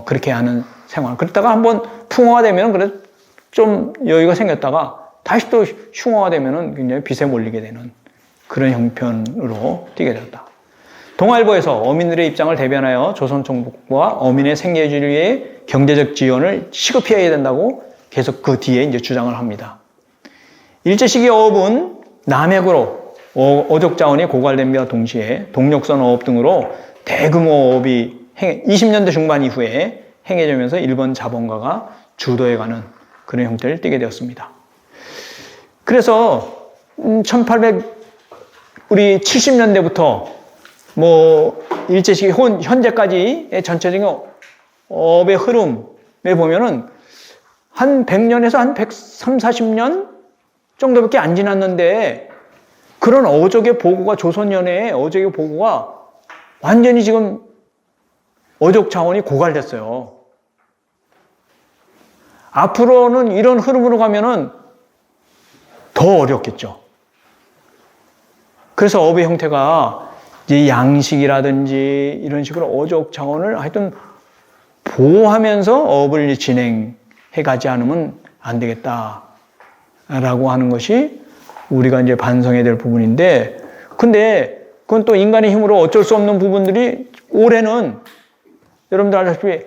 [SPEAKER 1] 그렇게 하는 생활. 그러다가 한번 풍어가 되면 그래 좀 여유가 생겼다가 다시 또 흉어가 되면은 굉장히 빚에 몰리게 되는 그런 형편으로 뛰게 되었다. 동아일보에서 어민들의 입장을 대변하여 조선총독부와 어민의 생계주를 위해 경제적 지원을 시급히 해야 된다고 계속 그 뒤에 이제 주장을 합니다. 일제시기 어업은 남해구로 어족 자원이 고갈됨과 동시에 동력선 어업 등으로 대규모 어업이 20년대 중반 이후에 행해지면서 일본 자본가가 주도해가는 그런 형태를 띠게 되었습니다. 그래서 우리 70년대부터 뭐 일제시기 현재까지의 전체적인 어업의 흐름에 보면은 한 100년에서 한 130~40년 정도밖에 안 지났는데 그런 어족의 보고가, 조선연의 어족의 보고가 완전히 지금 어족 자원이 고갈됐어요. 앞으로는 이런 흐름으로 가면은 더 어렵겠죠. 그래서 어업의 형태가 이제 양식이라든지 이런 식으로 어족 자원을 하여튼 보호하면서 어업을 진행해 가지 않으면 안 되겠다라고 하는 것이 우리가 이제 반성해야 될 부분인데, 근데 그건 또 인간의 힘으로 어쩔 수 없는 부분들이 올해는 여러분들 알다시피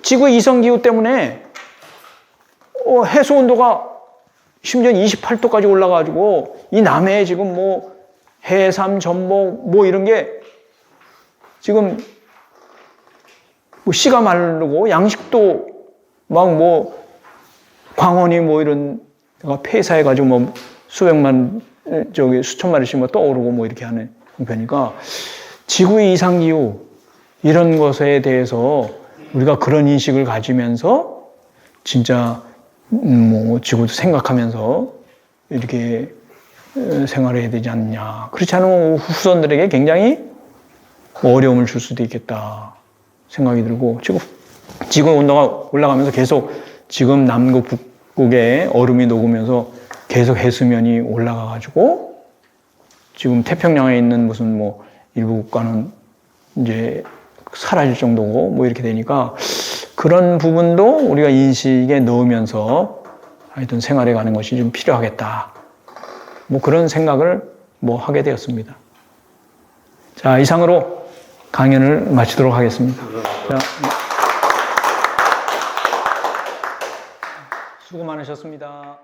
[SPEAKER 1] 지구 이성기후 때문에 해수 온도가 심지어 28도까지 올라가지고 이 남해에 지금 뭐 해삼, 전복 뭐 이런 게 지금 뭐 씨가 마르고 양식도 막 뭐 광원이 뭐 이런 데가 폐사해가지고 뭐 수백만 수천 마리씩 뭐 떠오르고 뭐 이렇게 하는 형편이니까 지구 이상기후 이런 것에 대해서 우리가 그런 인식을 가지면서 진짜 뭐 지구도 생각하면서 이렇게 생활해야 되지 않냐. 그렇지 않으면 후손들에게 굉장히 어려움을 줄 수도 있겠다 생각이 들고, 지구 온도가 올라가면서 계속 지금 남극 북극에 얼음이 녹으면서 계속 해수면이 올라가가지고 지금 태평양에 있는 무슨 뭐 일부 국가는 이제 사라질 정도고 뭐 이렇게 되니까 그런 부분도 우리가 인식에 넣으면서 하여튼 생활해 가는 것이 좀 필요하겠다. 뭐 그런 생각을 뭐 하게 되었습니다. 자, 이상으로 강연을 마치도록 하겠습니다. 자, 수고 많으셨습니다.